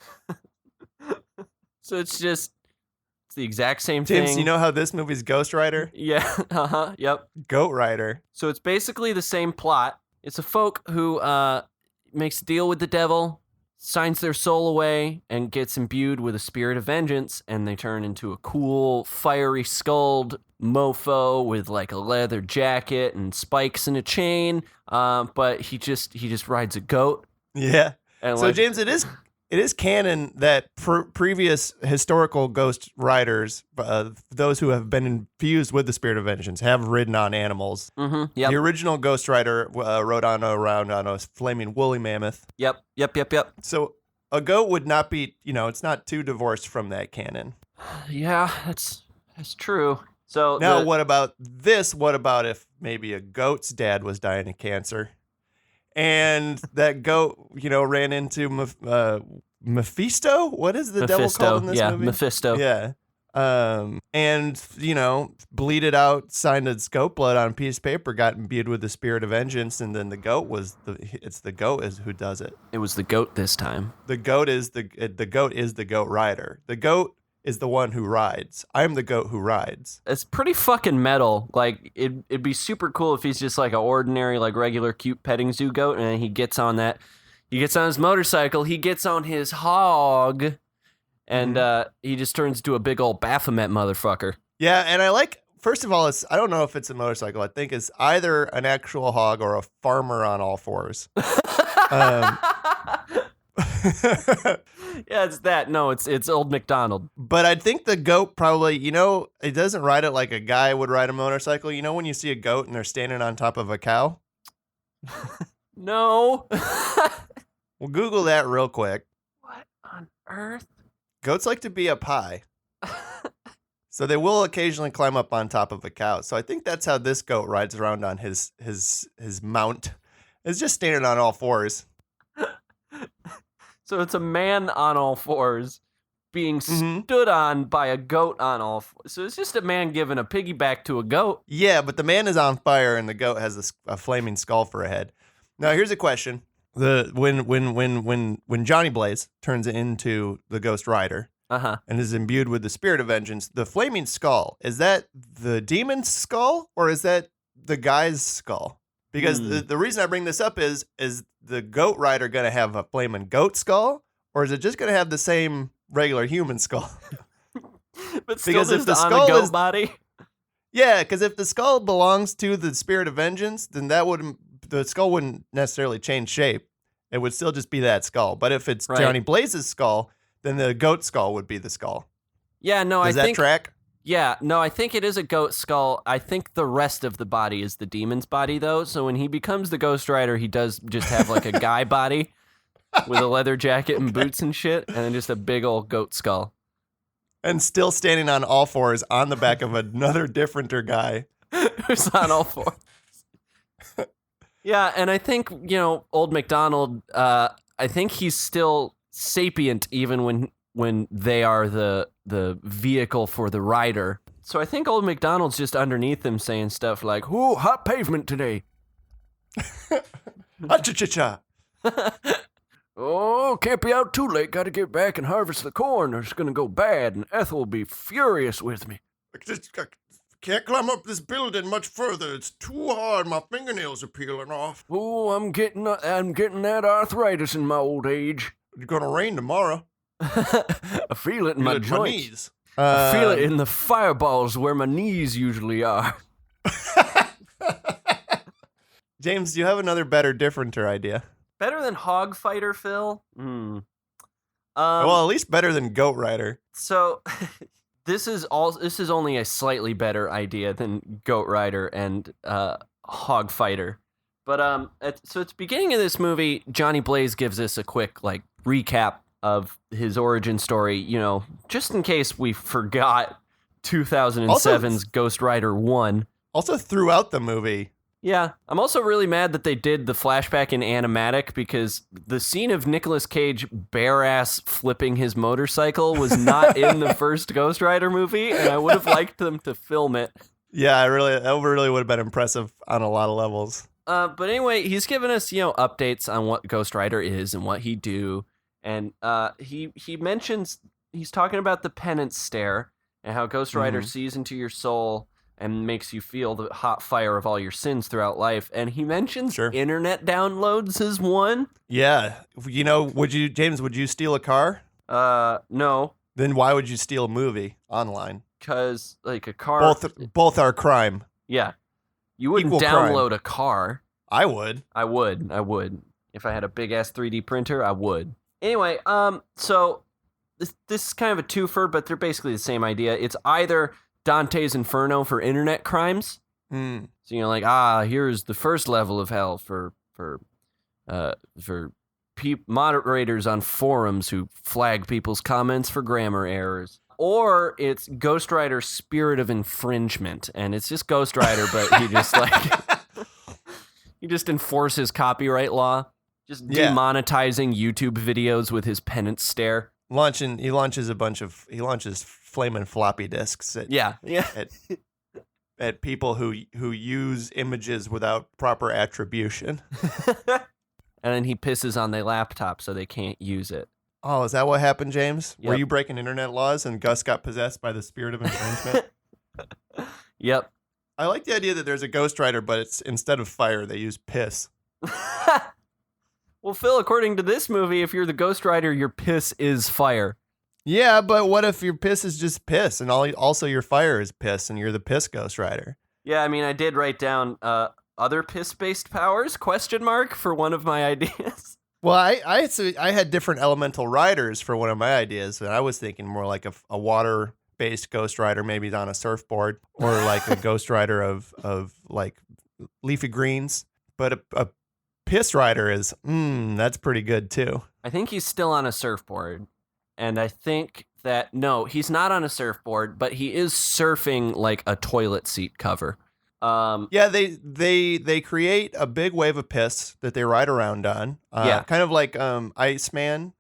Speaker 2: So it's the exact same
Speaker 1: James,
Speaker 2: thing.
Speaker 1: you know how this movie's Ghost Rider?
Speaker 2: Yeah, yep.
Speaker 1: Goat Rider.
Speaker 2: So it's basically the same plot. It's a folk who makes a deal with the devil, signs their soul away, and gets imbued with a spirit of vengeance, and they turn into a cool, fiery skulled mofo with like a leather jacket and spikes and a chain. But he just rides a goat.
Speaker 1: Yeah.
Speaker 2: And
Speaker 1: So James, it is canon that previous historical Ghost Riders, those who have been infused with the spirit of vengeance, have ridden on animals.
Speaker 2: Mm-hmm. Yep.
Speaker 1: The original Ghost Rider rode around on a flaming woolly mammoth.
Speaker 2: Yep.
Speaker 1: So a goat would not be, it's not too divorced from that canon.
Speaker 2: Yeah, that's true. So
Speaker 1: Now, what about this? What about if maybe a goat's dad was dying of cancer? And that goat, ran into Mephisto? What is the devil called in this movie?
Speaker 2: Mephisto.
Speaker 1: Yeah. And, bleeded out, signed a goat blood on a piece of paper, got imbued with the spirit of vengeance, and then the goat it's the goat is who does it.
Speaker 2: It was the goat this time.
Speaker 1: The goat is the goat rider. The goat is the one who rides. I'm the goat who rides.
Speaker 2: It's pretty fucking metal. Like, it'd be super cool if he's just like an ordinary, like regular cute petting zoo goat, and then he gets on his motorcycle, he gets on his hog, and he just turns into a big old Baphomet motherfucker. Yeah,
Speaker 1: and first of all, I don't know if it's a motorcycle. I think it's either an actual hog or a farmer on all fours.
Speaker 2: Yeah, it's that. No, it's old McDonald.
Speaker 1: But I think the goat probably, it doesn't ride it like a guy would ride a motorcycle. You know when you see a goat and they're standing on top of a cow?
Speaker 2: No.
Speaker 1: Well, Google that real quick.
Speaker 2: What on earth?
Speaker 1: Goats like to be up high. So they will occasionally climb up on top of a cow. So I think that's how this goat rides around on his mount. It's just standing on all fours.
Speaker 2: So it's a man on all fours being stood on by a goat on all fours. So it's just a man giving a piggyback to a goat.
Speaker 1: Yeah, but the man is on fire and the goat has a flaming skull for a head. Now here's a question: when Johnny Blaze turns into the Ghost Rider and is imbued with the spirit of vengeance, the flaming skull, is that the demon's skull or is that the guy's skull? Because the reason I bring this up is the goat rider going to have a flaming goat skull, or is it just going to have the same regular human skull?
Speaker 2: But still because if the skull on a goat body?
Speaker 1: Yeah, because if the skull belongs to the spirit of vengeance, then the skull wouldn't necessarily change shape. It would still just be that skull. But if it's Johnny Blaze's skull, then the goat skull would be the skull.
Speaker 2: Yeah, no,
Speaker 1: Does that track?
Speaker 2: Yeah, no, I think it is a goat skull. I think the rest of the body is the demon's body, though. So when he becomes the Ghost Rider, he does just have like a guy body with a leather jacket and boots and shit, and then just a big old goat skull.
Speaker 1: And still standing on all fours on the back of another differenter guy.
Speaker 2: Who's on all fours. Yeah, and I think, old McDonald, I think he's still sapient even when they are the vehicle for the rider. So I think old McDonald's just underneath him saying stuff like, "Ooh, hot pavement today."
Speaker 1: Cha-cha-cha.
Speaker 2: Oh, can't be out too late. Got to get back and harvest the corn or it's going to go bad and Ethel will be furious with me.
Speaker 1: I can't climb up this building much further. It's too hard. My fingernails are peeling off.
Speaker 2: Oh, I'm getting that arthritis in my old age.
Speaker 1: It's going to rain tomorrow.
Speaker 2: I feel it in my joints. I feel it in the fireballs where my knees usually are.
Speaker 1: James, do you have another better, differenter idea?
Speaker 2: Better than Hog Fighter, Phil?
Speaker 1: Well, at least better than Goat Rider.
Speaker 2: So this is only a slightly better idea than Goat Rider and Hog Fighter. But at the beginning of this movie, Johnny Blaze gives us a quick recap of his origin story, just in case we forgot 2007's Ghost Rider 1.
Speaker 1: Also throughout the movie.
Speaker 2: Yeah, I'm also really mad that they did the flashback in animatic because the scene of Nicolas Cage bare-ass flipping his motorcycle was not in the first Ghost Rider movie, and I would have liked them to film it.
Speaker 1: Yeah, that really would have been impressive on a lot of levels.
Speaker 2: But anyway, he's given us, updates on what Ghost Rider is and what he do. And he mentions, he's talking about the penance stare and how Ghost Rider sees into your soul and makes you feel the hot fire of all your sins throughout life. And he mentions internet downloads as one.
Speaker 1: Yeah. Would you steal a car?
Speaker 2: No.
Speaker 1: Then why would you steal a movie online?
Speaker 2: Because, a car...
Speaker 1: Both are crime.
Speaker 2: Yeah. You wouldn't
Speaker 1: Equal
Speaker 2: download
Speaker 1: crime.
Speaker 2: A car.
Speaker 1: I would.
Speaker 2: I would. If I had a big-ass 3D printer, I would. Anyway, so this is kind of a twofer, but they're basically the same idea. It's either Dante's Inferno for internet crimes. So here's the first level of hell for moderators on forums who flag people's comments for grammar errors. Or it's Ghost Rider Spirit of Infringement, and it's just Ghost Rider, but he just he just enforces copyright law. Just
Speaker 1: Yeah.
Speaker 2: demonetizing YouTube videos with his penance stare.
Speaker 1: He launches flaming floppy disks at
Speaker 2: Yeah.
Speaker 1: at people who use images without proper attribution.
Speaker 2: And then he pisses on their laptop so they can't use it.
Speaker 1: Oh, is that what happened, James?
Speaker 2: Yep.
Speaker 1: Were you breaking internet laws and Gus got possessed by the spirit of infringement?
Speaker 2: Yep.
Speaker 1: I like the idea that there's a ghostwriter, but it's instead of fire, they use piss.
Speaker 2: Well, Phil, according to this movie, if you're the ghostwriter, your piss is fire.
Speaker 1: Yeah, but what if your piss is just piss and also your fire is piss and you're the piss ghostwriter?
Speaker 2: Yeah, I mean, I did write down other piss-based powers, ? For one of my ideas.
Speaker 1: Well, I had different elemental riders for one of my ideas, and I was thinking more like a water-based ghostwriter, maybe on a surfboard, or like a ghostwriter of like leafy greens. But a piss rider is, that's pretty good too.
Speaker 2: I think he's still on a surfboard. And I think that, no, he's not on a surfboard, but he is surfing like a toilet seat cover.
Speaker 1: Yeah, they create a big wave of piss that they ride around on.
Speaker 2: Yeah.
Speaker 1: Kind of like Iceman,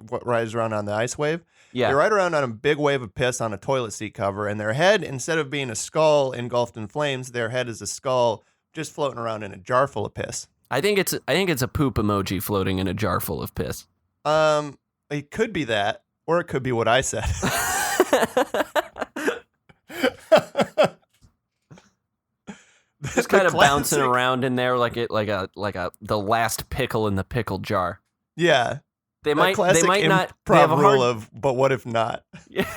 Speaker 1: what rides around on the ice wave.
Speaker 2: Yeah.
Speaker 1: They ride around on a big wave of piss on a toilet seat cover, and their head, instead of being a skull engulfed in flames, their head is a skull just floating around in a jar full of piss.
Speaker 2: I think it's a poop emoji floating in a jar full of piss.
Speaker 1: It could be that, or it could be what I said.
Speaker 2: Just kind of bouncing around in there like the last pickle in the pickle jar.
Speaker 1: Yeah.
Speaker 2: They might not.
Speaker 1: They have a rule of, but what if not?
Speaker 2: Yeah.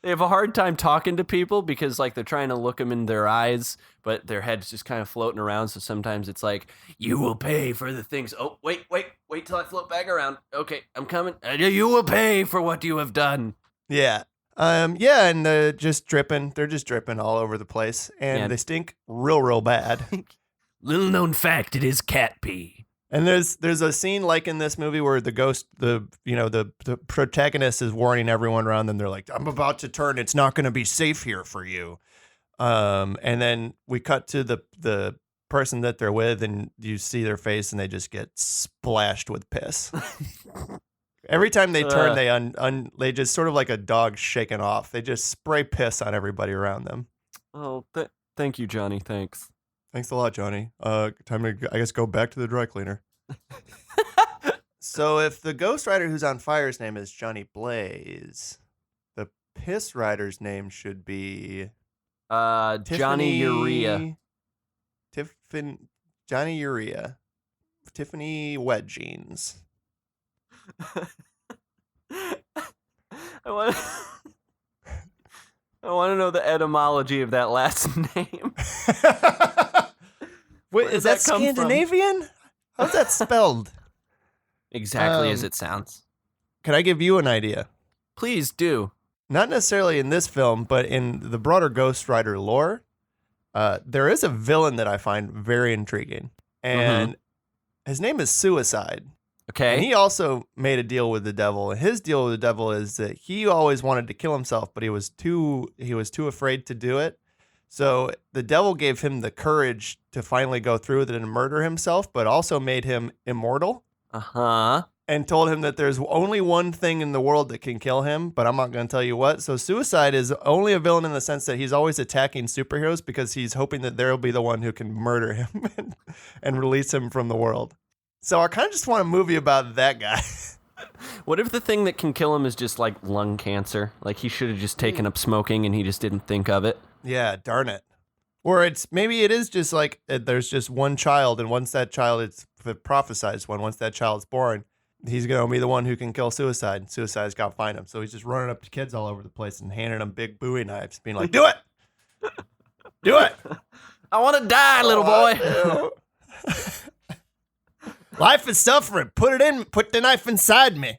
Speaker 2: They have a hard time talking to people because like they're trying to look them in their eyes, but their head's just kind of floating around. So sometimes it's like, you will pay for the things. Oh, wait till I float back around. Okay, I'm coming. You will pay for what you have done.
Speaker 1: Yeah. Yeah, and they're just dripping all over the place, and they stink real bad.
Speaker 2: Little known fact, it is cat pee.
Speaker 1: And there's a scene like in this movie where the protagonist is warning everyone around them. They're like, I'm about to turn. It's not going to be safe here for you. And then we cut to the person that they're with, and you see their face, and they just get splashed with piss. Every time they turn, they just sort of like a dog shaken off. They just spray piss on everybody around them.
Speaker 2: Oh, thank you, Johnny. Thanks.
Speaker 1: Thanks a lot, Johnny. Time to, I guess, go back to the dry cleaner. So if the ghost rider who's on fire's name is Johnny Blaze, the piss rider's name should be
Speaker 2: Johnny Urea.
Speaker 1: Johnny Urea. Tiffany Wet Jeans.
Speaker 2: I want to know the etymology of that last name.
Speaker 1: Wait, is that Scandinavian? How's that spelled?
Speaker 2: Exactly as it sounds.
Speaker 1: Can I give you an idea?
Speaker 2: Please do.
Speaker 1: Not necessarily in this film, but in the broader Ghost Rider lore, there is a villain that I find very intriguing. And his name is Suicide.
Speaker 2: Okay.
Speaker 1: And he also made a deal with the devil. And his deal with the devil is that he always wanted to kill himself, but he was too afraid to do it. So the devil gave him the courage to finally go through with it and murder himself, but also made him immortal.
Speaker 2: Uh-huh.
Speaker 1: And told him that there's only one thing in the world that can kill him, but I'm not going to tell you what. So Suicide is only a villain in the sense that he's always attacking superheroes because he's hoping that they'll be the one who can murder him and release him from the world. So I kind of just want a movie about that guy.
Speaker 2: What if the thing that can kill him is just like lung cancer? Like he should have just taken up smoking and he just didn't think of it.
Speaker 1: Yeah, darn it. Or maybe it is just like there's just one child, and once that child is the prophesized one, once that child's born, he's going to be the one who can kill Suicide, and Suicide's got to find him. So he's just running up to kids all over the place and handing them big Bowie knives, being like, do it! Do it!
Speaker 2: I want to die, little boy!
Speaker 1: Life is suffering. Put the knife inside me.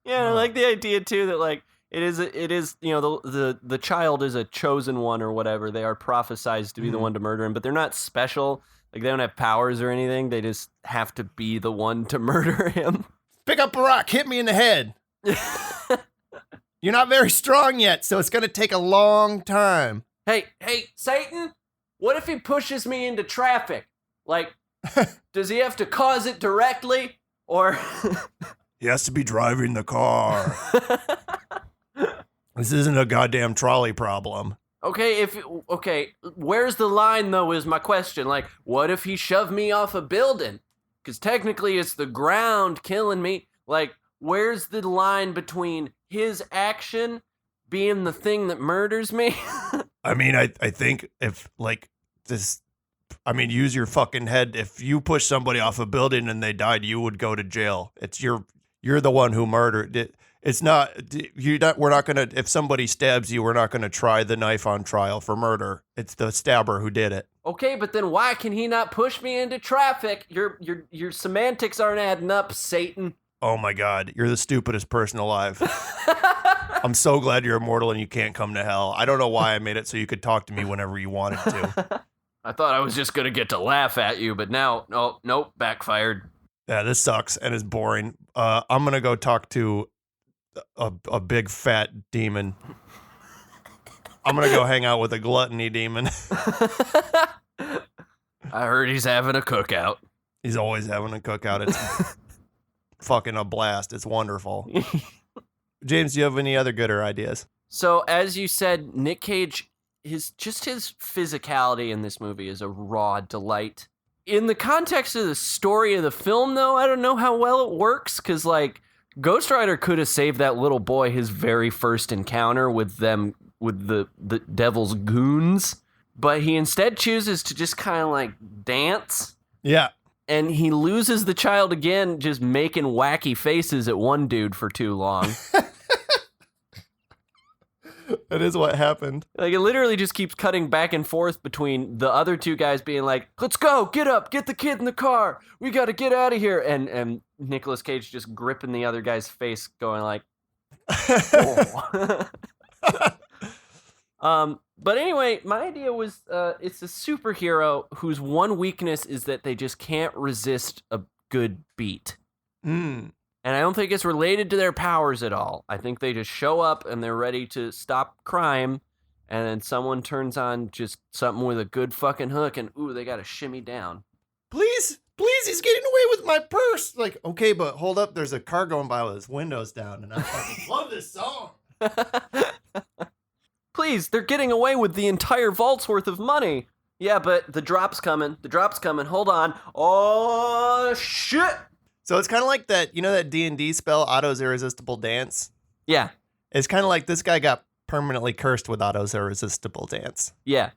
Speaker 2: Yeah, I like the idea too that like it is the child is a chosen one or whatever. They are prophesized to be the one to murder him, but they're not special. Like they don't have powers or anything. They just have to be the one to murder him.
Speaker 1: Pick up a rock, hit me in the head. You're not very strong yet, so it's gonna take a long time.
Speaker 2: Hey, Satan! What if he pushes me into traffic? Like, Does he have to cause it directly? Or
Speaker 1: he has to be driving the car. This isn't a goddamn trolley problem.
Speaker 2: Okay, where's the line though is my question. Like, what if he shoved me off a building? Because technically it's the ground killing me. Like, where's the line between his action being the thing that murders me?
Speaker 1: I mean, I think if like this, I mean, use your fucking head. If you push somebody off a building and they died, you would go to jail. It's you're the one who murdered it. It's not, we're not going to, if somebody stabs you, we're not going to try the knife on trial for murder. It's the stabber who did it.
Speaker 2: Okay, but then why can he not push me into traffic? Your semantics aren't adding up, Satan.
Speaker 1: Oh my God, you're the stupidest person alive. I'm so glad you're immortal and you can't come to hell. I don't know why I made it so you could talk to me whenever you wanted to.
Speaker 2: I thought I was just going to get to laugh at you, but now, nope, backfired.
Speaker 1: Yeah, this sucks and is boring. I'm going to go talk to a big fat demon. I'm gonna go hang out with a gluttony demon.
Speaker 2: I heard he's having a cookout.
Speaker 1: He's always having a cookout. It's fucking a blast. It's wonderful. James, do you have any other gooder ideas?
Speaker 2: So, as you said, Nic Cage, his physicality in this movie is a raw delight. In the context of the story of the film, though, I don't know how well it works, because, like, Ghost Rider could have saved that little boy his very first encounter with the devil's goons, but he instead chooses to just kind of like dance.
Speaker 1: Yeah.
Speaker 2: And he loses the child again, just making wacky faces at one dude for too long.
Speaker 1: That is what happened.
Speaker 2: Like, it literally just keeps cutting back and forth between the other two guys being like, let's go, get up, get the kid in the car, we got to get out of here. And Nicolas Cage just gripping the other guy's face, going like, oh. But anyway, my idea was it's a superhero whose one weakness is that they just can't resist a good beat. And I don't think it's related to their powers at all. I think they just show up and they're ready to stop crime, and then someone turns on just something with a good fucking hook, and ooh, they got to shimmy down.
Speaker 1: Please, he's getting away with my purse. Like, okay, but hold up, there's a car going by with his windows down, and I fucking love this song.
Speaker 2: Please, they're getting away with the entire vault's worth of money. Yeah, but the drop's coming. Hold on. Oh, shit.
Speaker 1: So it's kind of like that, you know that D&D spell, Otto's Irresistible Dance?
Speaker 2: Yeah.
Speaker 1: It's kind of like this guy got permanently cursed with Otto's Irresistible Dance.
Speaker 2: Yeah.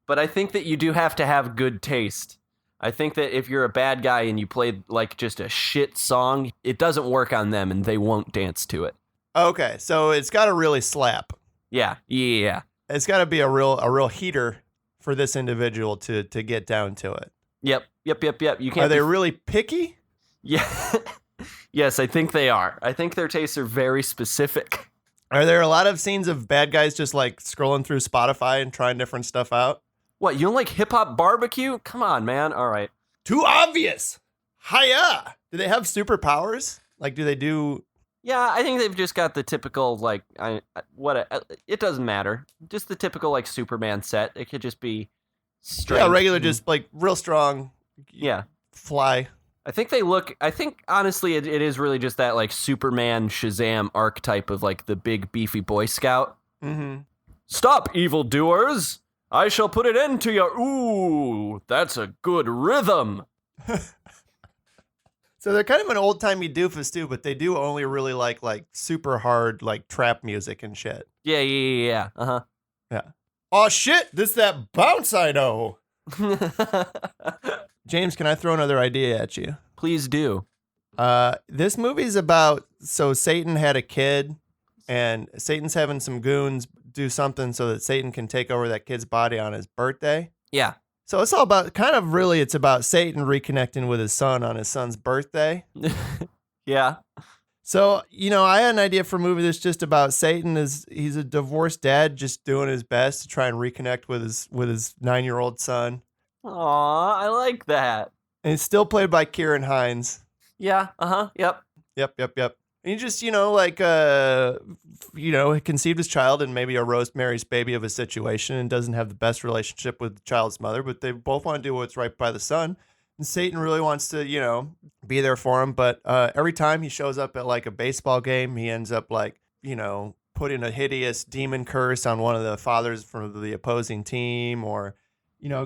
Speaker 2: But I think that you do have to have good taste. I think that if you're a bad guy and you play like just a shit song, it doesn't work on them and they won't dance to it.
Speaker 1: Okay, so it's got to really slap.
Speaker 2: Yeah.
Speaker 1: It's got to be a real heater for this individual to get down to it.
Speaker 2: Yep. You can't.
Speaker 1: Are they really picky?
Speaker 2: Yeah. Yes, I think they are. I think their tastes are very specific.
Speaker 1: Are there a lot of scenes of bad guys just like scrolling through Spotify and trying different stuff out?
Speaker 2: What, you don't like hip-hop barbecue? Come on, man. All right.
Speaker 1: Too obvious. Hiya. Do they have superpowers? Like, do they do...
Speaker 2: Yeah, I think they've just got the typical, like, it doesn't matter. Just the typical, like, Superman set. It could just be straight.
Speaker 1: Yeah, regular, just, like, real strong.
Speaker 2: Yeah.
Speaker 1: Fly.
Speaker 2: I think, honestly, it is really just that, like, Superman, Shazam archetype of, like, the big, beefy Boy Scout.
Speaker 1: Mm-hmm.
Speaker 2: Stop, evildoers! I shall put an end to your... Ooh, that's a good rhythm!
Speaker 1: So they're kind of an old-timey doofus, too, but they do only really like super hard, like, trap music and shit.
Speaker 2: Yeah. Uh-huh.
Speaker 1: Yeah. Oh, shit! This that bounce I know! James, can I throw another idea at you?
Speaker 2: Please do.
Speaker 1: This movie's about, so Satan had a kid, and Satan's having some goons do something so that Satan can take over that kid's body on his birthday.
Speaker 2: Yeah.
Speaker 1: So it's all about, it's about Satan reconnecting with his son on his son's birthday.
Speaker 2: Yeah.
Speaker 1: So, I had an idea for a movie that's just about Satan. He's a divorced dad just doing his best to try and reconnect with his 9-year-old son.
Speaker 2: Aw, I like that.
Speaker 1: And it's still played by Kieran Hines.
Speaker 2: Yeah, uh-huh, yep.
Speaker 1: Yep. And he just, conceived his child in maybe a Rosemary's Baby of a situation and doesn't have the best relationship with the child's mother, but they both want to do what's right by the son. And Satan really wants to, be there for him. But every time he shows up at like a baseball game, he ends up like, putting a hideous demon curse on one of the fathers from the opposing team, or,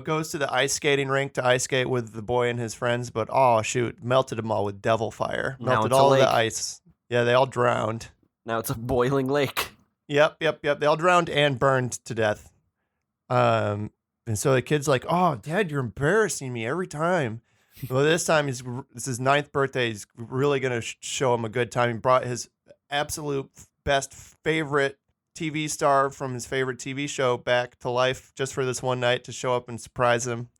Speaker 1: goes to the ice skating rink to ice skate with the boy and his friends. But, oh, shoot, melted them all with devil fire.
Speaker 2: Now
Speaker 1: Melted
Speaker 2: it's a
Speaker 1: all of
Speaker 2: lake.
Speaker 1: the ice. Yeah, they all drowned.
Speaker 2: Now it's a boiling lake.
Speaker 1: Yep. They all drowned and burned to death. And so the kid's like, "Oh, Dad, you're embarrassing me every time." Well, this time it's his 9th birthday. He's really gonna show him a good time. He brought his absolute best favorite TV star from his favorite TV show back to life just for this one night to show up and surprise him.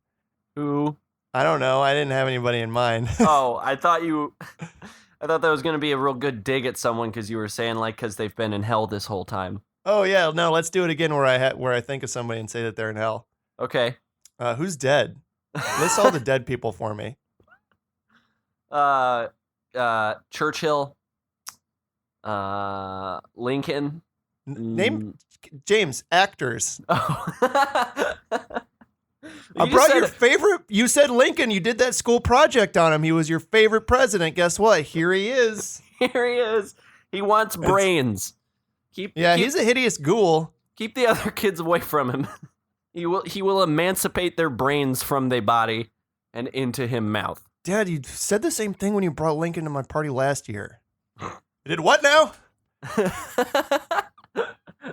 Speaker 2: Who?
Speaker 1: I don't know. I didn't have anybody in mind.
Speaker 2: Oh, I thought that was gonna be a real good dig at someone because you were saying like because they've been in hell this whole time.
Speaker 1: Oh yeah, no. Let's do it again where I think of somebody and say that they're in hell.
Speaker 2: Okay.
Speaker 1: Who's dead? List all the dead people for me.
Speaker 2: Churchill. Lincoln.
Speaker 1: Name James actors.
Speaker 2: Oh.
Speaker 1: I brought your favorite. You said Lincoln. You did that school project on him. He was your favorite president. Guess what? Here he is.
Speaker 2: Here he is. He wants brains.
Speaker 1: He's a hideous ghoul.
Speaker 2: Keep the other kids away from him. He will emancipate their brains from their body and into him mouth.
Speaker 1: Dad, you said the same thing when you brought Lincoln to my party last year. You did what now?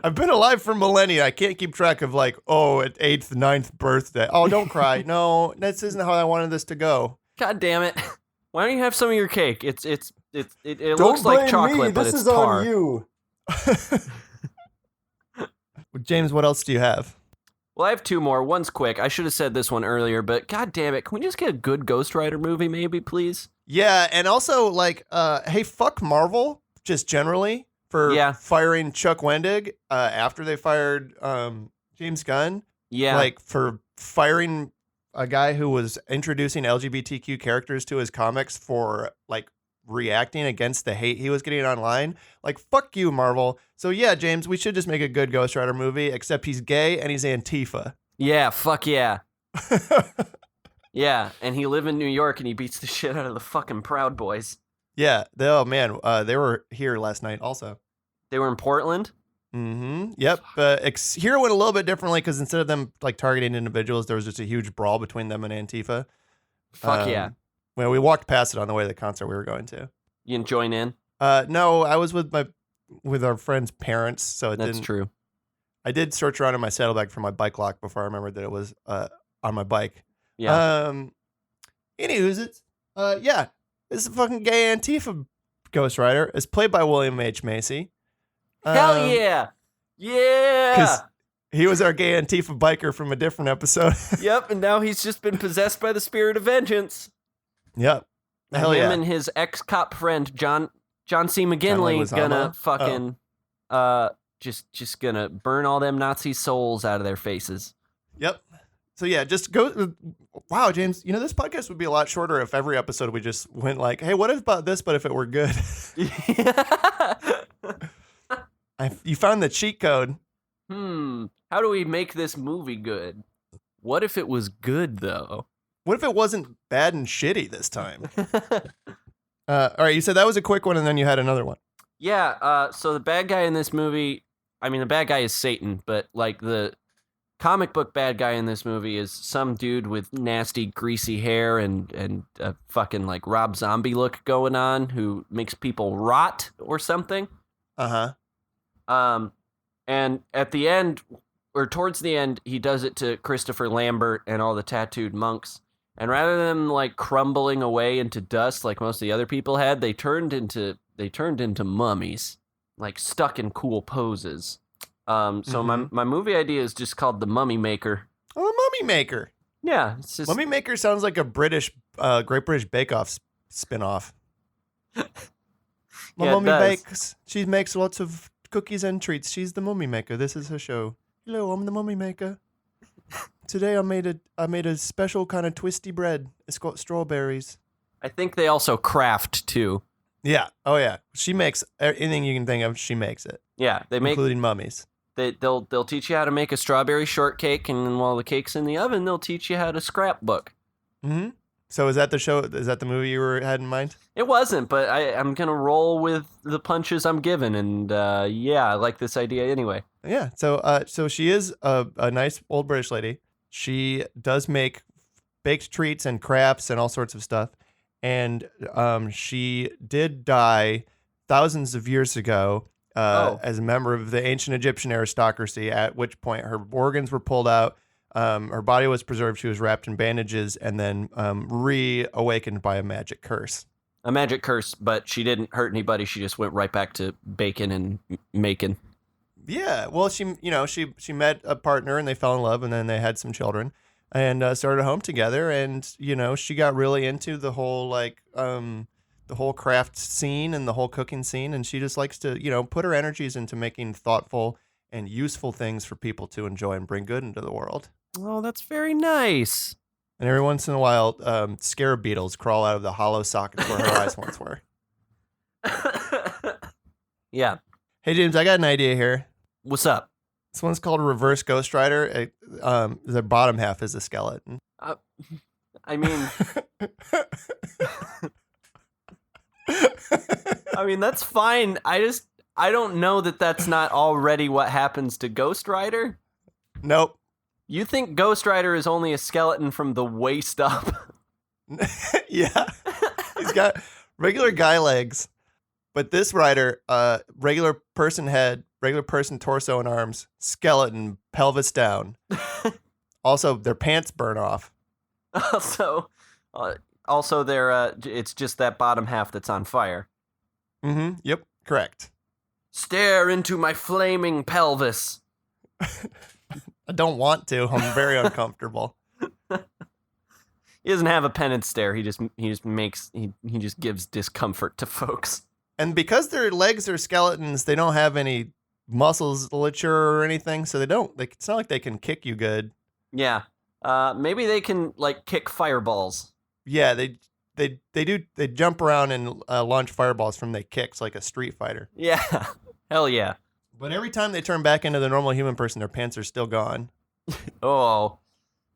Speaker 1: I've been alive for millennia. I can't keep track of at 8th, 9th birthday. Oh, don't cry. No, this isn't how I wanted this to go.
Speaker 2: God damn it. Why don't you have some of your cake? It
Speaker 1: Don't
Speaker 2: looks like
Speaker 1: blame
Speaker 2: chocolate,
Speaker 1: me.
Speaker 2: but
Speaker 1: This
Speaker 2: it's
Speaker 1: is
Speaker 2: tar.
Speaker 1: on you. James, what else do you have?
Speaker 2: Well, I have 2 more. One's quick. I should have said this one earlier, but god damn it. Can we just get a good Ghost Rider movie maybe, please?
Speaker 1: Yeah, and also hey, fuck Marvel just generally for firing Chuck Wendig after they fired James Gunn.
Speaker 2: Yeah.
Speaker 1: Like for firing a guy who was introducing LGBTQ characters to his comics for reacting against the hate he was getting online. Fuck you, Marvel. So yeah, James, we should just make a good Ghost Rider movie, except he's gay and he's Antifa.
Speaker 2: Yeah, fuck yeah. Yeah, and he live in New York and he beats the shit out of the fucking Proud Boys.
Speaker 1: Yeah, they were here last night also.
Speaker 2: They were in Portland?
Speaker 1: Mm-hmm. Yep. Here went a little bit differently because instead of them targeting individuals, there was just a huge brawl between them and Antifa.
Speaker 2: Fuck yeah.
Speaker 1: Well, we walked past it on the way to the concert we were going to.
Speaker 2: You didn't join in?
Speaker 1: No, I was with our friend's parents, so
Speaker 2: That's true.
Speaker 1: I did search around in my saddlebag for my bike lock before I remembered that it was on my bike.
Speaker 2: Yeah.
Speaker 1: Anywho's it's this is a fucking gay Antifa Ghost Rider. It's played by William H. Macy.
Speaker 2: Hell yeah. Yeah.
Speaker 1: Because he was our gay Antifa biker from a different episode.
Speaker 2: Yep, and now he's just been possessed by the spirit of vengeance.
Speaker 1: Yep. Hell
Speaker 2: him
Speaker 1: yeah.
Speaker 2: and his ex-cop friend John C. McGinley gonna fucking just gonna burn all them Nazi souls out of their faces.
Speaker 1: Yep. So yeah, just go. Wow, James, this podcast would be a lot shorter if every episode we just went hey, what about this? But if it were good, you found the cheat code.
Speaker 2: How do we make this movie good? What if it was good though?
Speaker 1: What if it wasn't bad and shitty this time? All right, you said that was a quick one, and then you had another one.
Speaker 2: Yeah. So the bad guy in this movie, the bad guy is Satan, but the comic book bad guy in this movie is some dude with nasty, greasy hair and a fucking Rob Zombie look going on who makes people rot or something. And at the end, or towards the end, he does it to Christopher Lambert and all the tattooed monks. And rather than crumbling away into dust like most of the other people had, they turned into mummies, stuck in cool poses. So my movie idea is just called The Mummy Maker.
Speaker 1: Oh, a Mummy Maker.
Speaker 2: Yeah, it's just...
Speaker 1: Mummy Maker sounds like a British, Great British Bake Off spinoff. My mummy bakes. She makes lots of cookies and treats. She's the Mummy Maker. This is her show. Hello, I'm the Mummy Maker. Today I made a special kind of twisty bread. It's got strawberries.
Speaker 2: I think they also craft too.
Speaker 1: Yeah. Oh yeah. She makes anything you can think of. She makes it.
Speaker 2: Yeah,
Speaker 1: including mummies.
Speaker 2: They'll teach you how to make a strawberry shortcake, and then while the cake's in the oven, they'll teach you how to scrapbook.
Speaker 1: Mm-hmm. So is that the show? Is that the movie you had in mind?
Speaker 2: It wasn't, but I'm going to roll with the punches I'm given. And yeah, I like this idea anyway.
Speaker 1: Yeah. So she is a nice old British lady. She does make baked treats and crafts and all sorts of stuff. And she did die thousands of years ago as a member of the ancient Egyptian aristocracy, at which point her organs were pulled out. Her body was preserved. She was wrapped in bandages and then reawakened by a magic curse.
Speaker 2: A magic curse, but she didn't hurt anybody. She just went right back to baking and making.
Speaker 1: Yeah, well, she met a partner and they fell in love, and then they had some children and started a home together. And she got really into the whole the whole craft scene and the whole cooking scene, and she just likes to put her energies into making thoughtful and useful things for people to enjoy and bring good into the world.
Speaker 2: Oh, that's very nice.
Speaker 1: And every once in a while, scarab beetles crawl out of the hollow sockets where her eyes once were.
Speaker 2: Yeah.
Speaker 1: Hey, James, I got an idea here.
Speaker 2: What's up?
Speaker 1: This one's called Reverse Ghost Rider. The bottom half is a skeleton.
Speaker 2: I mean... I mean, that's fine. I don't know that that's not already what happens to Ghost Rider.
Speaker 1: Nope.
Speaker 2: You think Ghost Rider is only a skeleton from the waist up?
Speaker 1: Yeah. He's got regular guy legs, but this rider, regular person head, regular person torso and arms, skeleton, pelvis down. Also, their pants burn off.
Speaker 2: Also, they're it's just that bottom half that's on fire.
Speaker 1: Mm-hmm. Yep. Correct.
Speaker 2: Stare into my flaming pelvis.
Speaker 1: I don't want to. I'm very uncomfortable.
Speaker 2: He doesn't have a penance stare. He just gives discomfort to folks.
Speaker 1: And because their legs are skeletons, they don't have any musculature or anything, so it's not like they can kick you good.
Speaker 2: Yeah. Maybe they can kick fireballs.
Speaker 1: Yeah, they do. They jump around and launch fireballs from their kicks like a Street Fighter.
Speaker 2: Yeah. Hell yeah.
Speaker 1: But every time they turn back into the normal human person, their pants are still gone.
Speaker 2: Oh.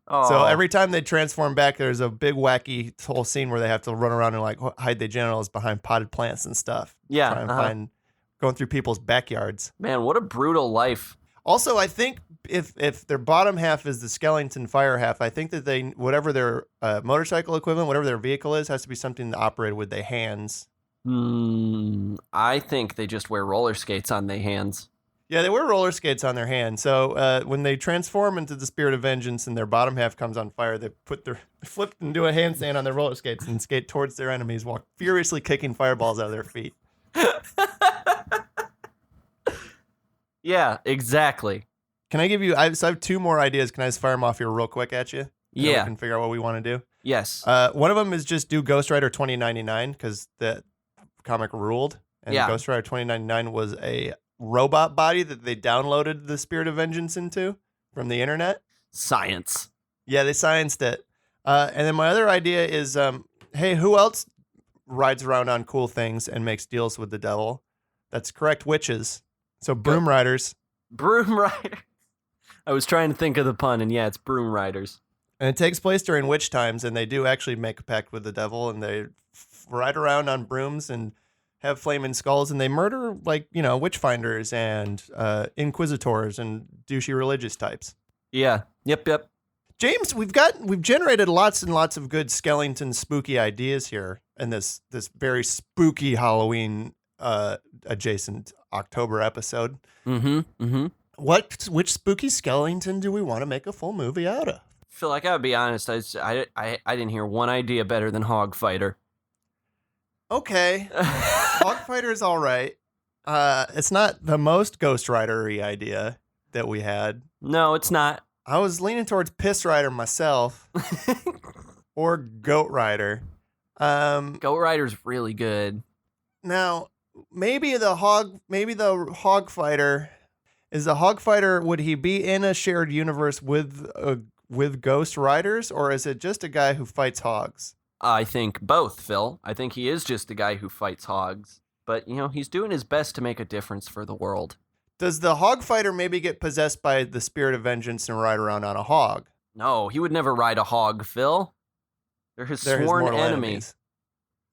Speaker 1: So every time they transform back, there's a big wacky whole scene where they have to run around and hide their genitals behind potted plants and stuff.
Speaker 2: Yeah.
Speaker 1: Try and find going through people's backyards.
Speaker 2: Man, what a brutal life.
Speaker 1: Also, I think if their bottom half is the skeleton fire half, I think that whatever their motorcycle equivalent, whatever their vehicle is, has to be something operated with their hands.
Speaker 2: I think they just wear roller skates on their hands.
Speaker 1: Yeah, they wear roller skates on their hands. So when they transform into the spirit of vengeance and their bottom half comes on fire, they flip and do a handstand on their roller skates and skate towards their enemies while furiously kicking fireballs out of their feet.
Speaker 2: Yeah, exactly.
Speaker 1: Can I give you? I have two more ideas. Can I just fire them off here real quick at you?
Speaker 2: Yeah.
Speaker 1: We can figure out what we want to do.
Speaker 2: Yes.
Speaker 1: One of them is just do Ghost Rider 2099 because the comic ruled. And Ghost Rider 2099 was a robot body that they downloaded the Spirit of Vengeance into from the internet.
Speaker 2: Science. Yeah,
Speaker 1: they scienced it. And then my other idea is, hey, who else rides around on cool things and makes deals with the devil? That's correct, witches. So broom riders.
Speaker 2: Broom rider. I was trying to think of the pun, and yeah, it's broom riders.
Speaker 1: And it takes place during witch times, and they do actually make a pact with the devil, and they ride around on brooms and have flaming skulls, and they murder witch finders and inquisitors and douchey religious types.
Speaker 2: Yeah. Yep.
Speaker 1: James, we've generated lots and lots of good skeleton spooky ideas here in this very spooky Halloween adjacent October episode.
Speaker 2: Mm-hmm.
Speaker 1: Which spooky skeleton do we want to make a full movie out of?
Speaker 2: I feel like I would be honest. I didn't hear one idea better than Hog Fighter.
Speaker 1: Okay. Hog Fighter is all right. It's not the most Ghost Rider-y idea that we had.
Speaker 2: No, it's not.
Speaker 1: I was leaning towards Piss Rider myself. Or Goat Rider.
Speaker 2: Goat Rider's really good.
Speaker 1: Now, maybe the Hog Fighter is the Hog Fighter. Would he be in a shared universe with Ghost Riders, or is it just a guy who fights hogs?
Speaker 2: I think both, Phil. I think he is just a guy who fights hogs, but he's doing his best to make a difference for the world.
Speaker 1: Does the Hog Fighter maybe get possessed by the spirit of vengeance and ride around on a hog?
Speaker 2: No, he would never ride a hog, Phil. They're his
Speaker 1: They're his
Speaker 2: sworn
Speaker 1: mortal
Speaker 2: enemy.
Speaker 1: enemies.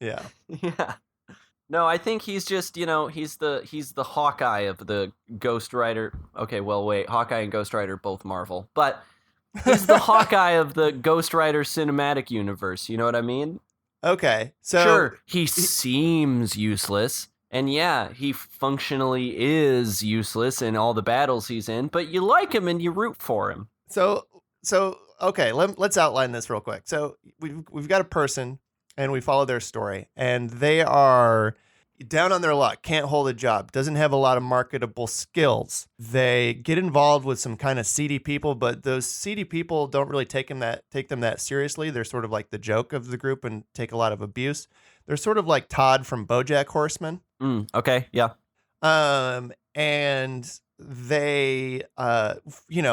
Speaker 1: Yeah.
Speaker 2: Yeah. No, I think he's just, he's the Hawkeye of the Ghost Rider. Okay, well, wait, Hawkeye and Ghost Rider both Marvel, but he's the Hawkeye of the Ghost Rider cinematic universe. You know what I mean?
Speaker 1: Okay. So
Speaker 2: Sure, he seems useless, and yeah, he functionally is useless in all the battles he's in, but you like him and you root for him.
Speaker 1: So okay, let's outline this real quick. So we've got a person, and we follow their story, and they are down on their luck, can't hold a job, doesn't have a lot of marketable skills. They get involved with some kind of seedy people, but those seedy people don't really take them that seriously. They're sort of like the joke of the group and take a lot of abuse. They're sort of like Todd from BoJack Horseman.
Speaker 2: Okay, yeah.
Speaker 1: And they,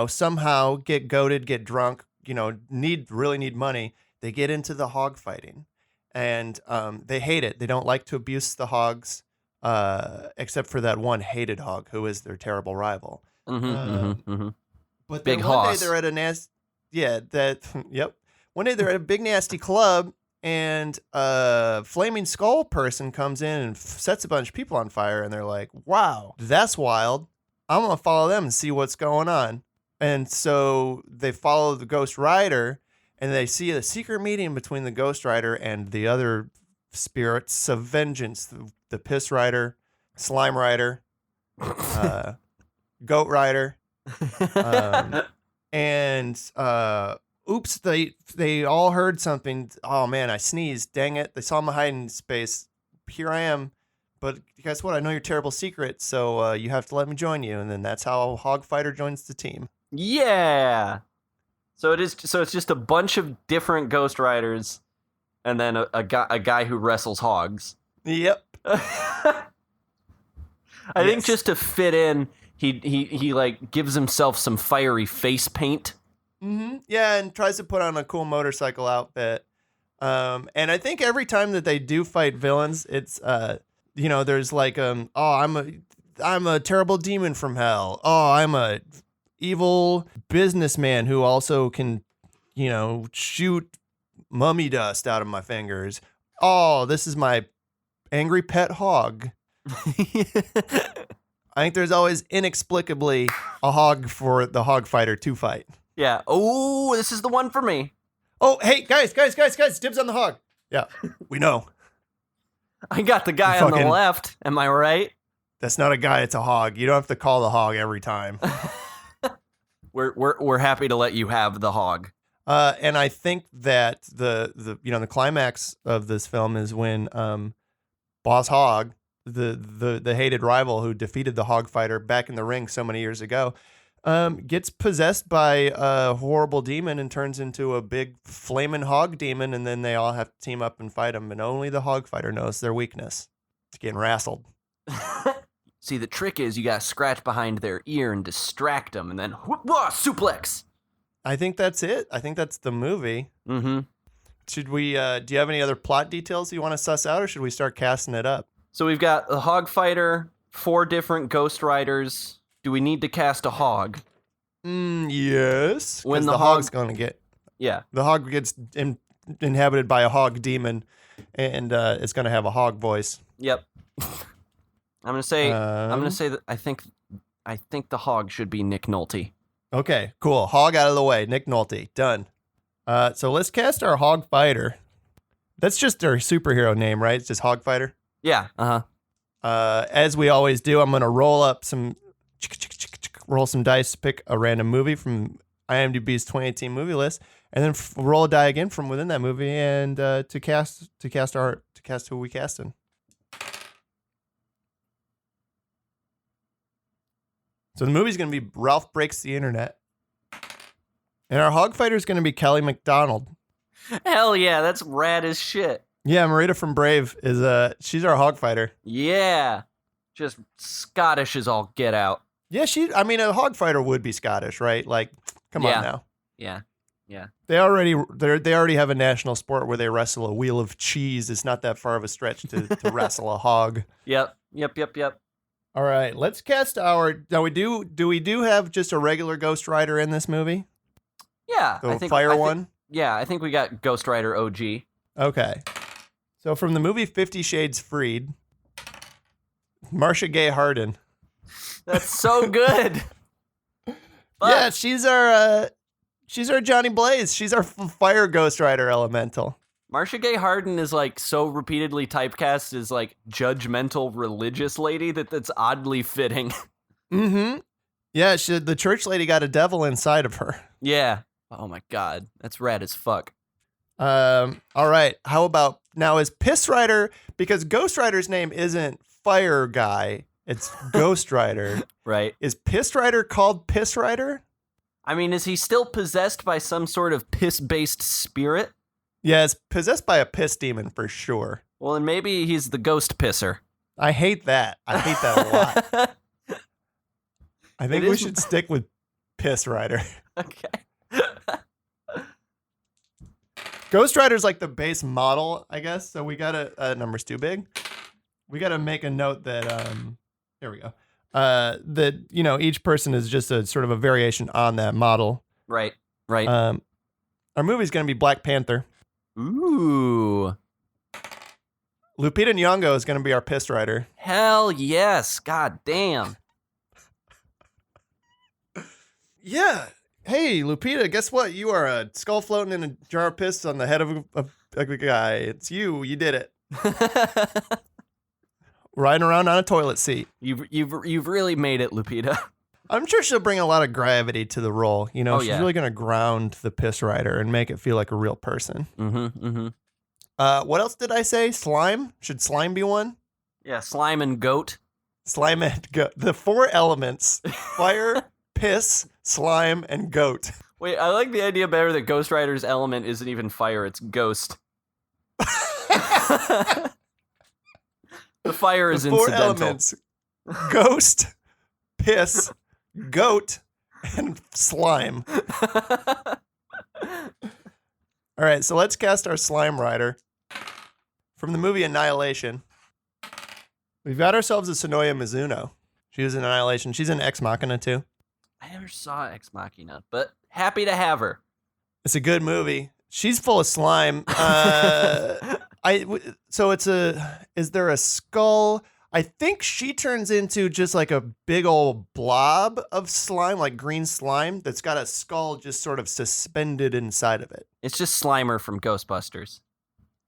Speaker 1: somehow get goaded, get drunk, really need money. They get into the hog fighting, and they hate it. They don't like to abuse the hogs, except for that one hated hog who is their terrible rival. But
Speaker 2: Big
Speaker 1: then one day
Speaker 2: hoss.
Speaker 1: they're at One day they're at a big nasty club, and a flaming skull person comes in and sets a bunch of people on fire, and they're like, wow, that's wild. I'm going to follow them and see what's going on. And so they follow the Ghost Rider, and they see a secret meeting between the Ghost Rider and the other spirits of vengeance, the Piss Rider, Slime Rider, Goat Rider, and oops, they all heard something. Oh man, I sneezed. Dang it. They saw my hiding space. Here I am. But guess what? I know your terrible secret, so you have to let me join you. And then that's how Hog Fighter joins the team.
Speaker 2: Yeah. So it's just a bunch of different Ghost Riders, and then a guy who wrestles hogs.
Speaker 1: Yep.
Speaker 2: I think just to fit in, he like gives himself some fiery face paint.
Speaker 1: Mm-hmm. Yeah, and tries to put on a cool motorcycle outfit. And I think every time that they do fight villains, it's there's like I'm a terrible demon from hell. Oh, I'm a evil businessman who also can, shoot mummy dust out of my fingers. Oh, this is my angry pet hog. I think there's always inexplicably a hog for the Hog Fighter to fight.
Speaker 2: Yeah. Oh, this is the one for me.
Speaker 1: Oh, hey, guys, dibs on the hog. Yeah, we know.
Speaker 2: I got the guy on the left. Am I right?
Speaker 1: That's not a guy, it's a hog. You don't have to call the hog every time.
Speaker 2: We're happy to let you have the hog.
Speaker 1: And I think that the climax of this film is when Boss Hog, the hated rival who defeated the Hog Fighter back in the ring so many years ago, gets possessed by a horrible demon and turns into a big flaming hog demon, and then they all have to team up and fight him, and only the Hog Fighter knows their weakness. It's getting wrestled.
Speaker 2: See, the trick is you gotta scratch behind their ear and distract them, and then whoop, suplex.
Speaker 1: I think that's it. I think that's the movie.
Speaker 2: Mm-hmm.
Speaker 1: Should we, do you have any other plot details you want to suss out, or should we start casting it up?
Speaker 2: So we've got the Hog Fighter, 4 different Ghost Riders. Do we need to cast a hog?
Speaker 1: Yes.
Speaker 2: When
Speaker 1: the hog's going to get...
Speaker 2: Yeah.
Speaker 1: The hog gets inhabited by a hog demon, and it's going to have a hog voice.
Speaker 2: Yep. I'm gonna say that I think the hog should be Nick Nolte.
Speaker 1: Okay, cool. Hog out of the way. Nick Nolte. Done. So let's cast our Hog Fighter. That's just our superhero name, right? It's just Hog Fighter?
Speaker 2: Yeah.
Speaker 1: As we always do, I'm going to roll some dice to pick a random movie from IMDb's 2018 movie list, and then roll a die again from within that movie, and to cast who we casting. So the movie's going to be Ralph Breaks the Internet, and our Hog Fighter is going to be Kelly McDonald.
Speaker 2: Hell yeah, that's rad as shit.
Speaker 1: Yeah, Marita from Brave she's our Hog Fighter.
Speaker 2: Yeah, just Scottish as all get out.
Speaker 1: Yeah, a Hog Fighter would be Scottish, right? Like, come on now.
Speaker 2: Yeah.
Speaker 1: They already have a national sport where they wrestle a wheel of cheese. It's not that far of a stretch to wrestle a hog.
Speaker 2: Yep.
Speaker 1: All right, let's cast our. Now we do have just a regular Ghost Rider in this movie?
Speaker 2: Yeah,
Speaker 1: The fire one.
Speaker 2: Yeah, I think we got Ghost Rider OG.
Speaker 1: Okay. So from the movie 50 Shades Freed, Marcia Gay Harden.
Speaker 2: That's so good.
Speaker 1: Yeah, she's our Johnny Blaze. She's our fire Ghost Rider elemental.
Speaker 2: Marcia Gay Harden is like so repeatedly typecast as like judgmental religious lady that's oddly fitting.
Speaker 1: Mm-hmm. Yeah, the church lady got a devil inside of her.
Speaker 2: Yeah. Oh my God. That's rad as fuck.
Speaker 1: All right. How about now is Piss Rider, because Ghost Rider's name isn't Fire Guy, it's Ghost Rider.
Speaker 2: Right.
Speaker 1: Is Piss Rider called Piss Rider?
Speaker 2: I mean, is he still possessed by some sort of piss-based spirit?
Speaker 1: Yeah, it's possessed by a piss demon for sure.
Speaker 2: Well, then maybe he's the ghost pisser.
Speaker 1: I hate that. I hate that a lot. I think we should stick with Piss Rider.
Speaker 2: Okay.
Speaker 1: Ghost Rider's like the base model, I guess. So we gotta number's too big. We gotta make a note that here we go. That each person is just a sort of a variation on that model.
Speaker 2: Right.
Speaker 1: Our movie's gonna be Black Panther.
Speaker 2: Ooh.
Speaker 1: Lupita Nyong'o is gonna be our Piss Rider.
Speaker 2: Hell yes. God damn.
Speaker 1: Yeah. Hey, Lupita, guess what? You are a skull floating in a jar of piss on the head of a guy. It's you. You did it. Riding around on a toilet seat.
Speaker 2: You've really made it, Lupita.
Speaker 1: I'm sure she'll bring a lot of gravity to the role. She's
Speaker 2: yeah.
Speaker 1: really going to ground the Piss Rider and make it feel like a real person.
Speaker 2: Mm-hmm.
Speaker 1: What else did I say? Slime? Should slime be one?
Speaker 2: Yeah, slime and goat.
Speaker 1: Slime and goat. The 4 elements. Fire, piss, slime, and goat.
Speaker 2: Wait, I like the idea better that Ghost Rider's element isn't even fire, it's ghost. The fire is
Speaker 1: the 4
Speaker 2: incidental.
Speaker 1: Elements. Ghost, piss, goat, and slime. All right, so let's cast our Slime Rider. From the movie Annihilation, we've got ourselves a Sonoya Mizuno. She was in Annihilation. She's in Ex Machina, too.
Speaker 2: I never saw Ex Machina, but happy to have her.
Speaker 1: It's a good movie. She's full of slime. Is there a skull? I think she turns into just like a big old blob of slime, like green slime, that's got a skull just sort of suspended inside of it.
Speaker 2: It's just Slimer from Ghostbusters.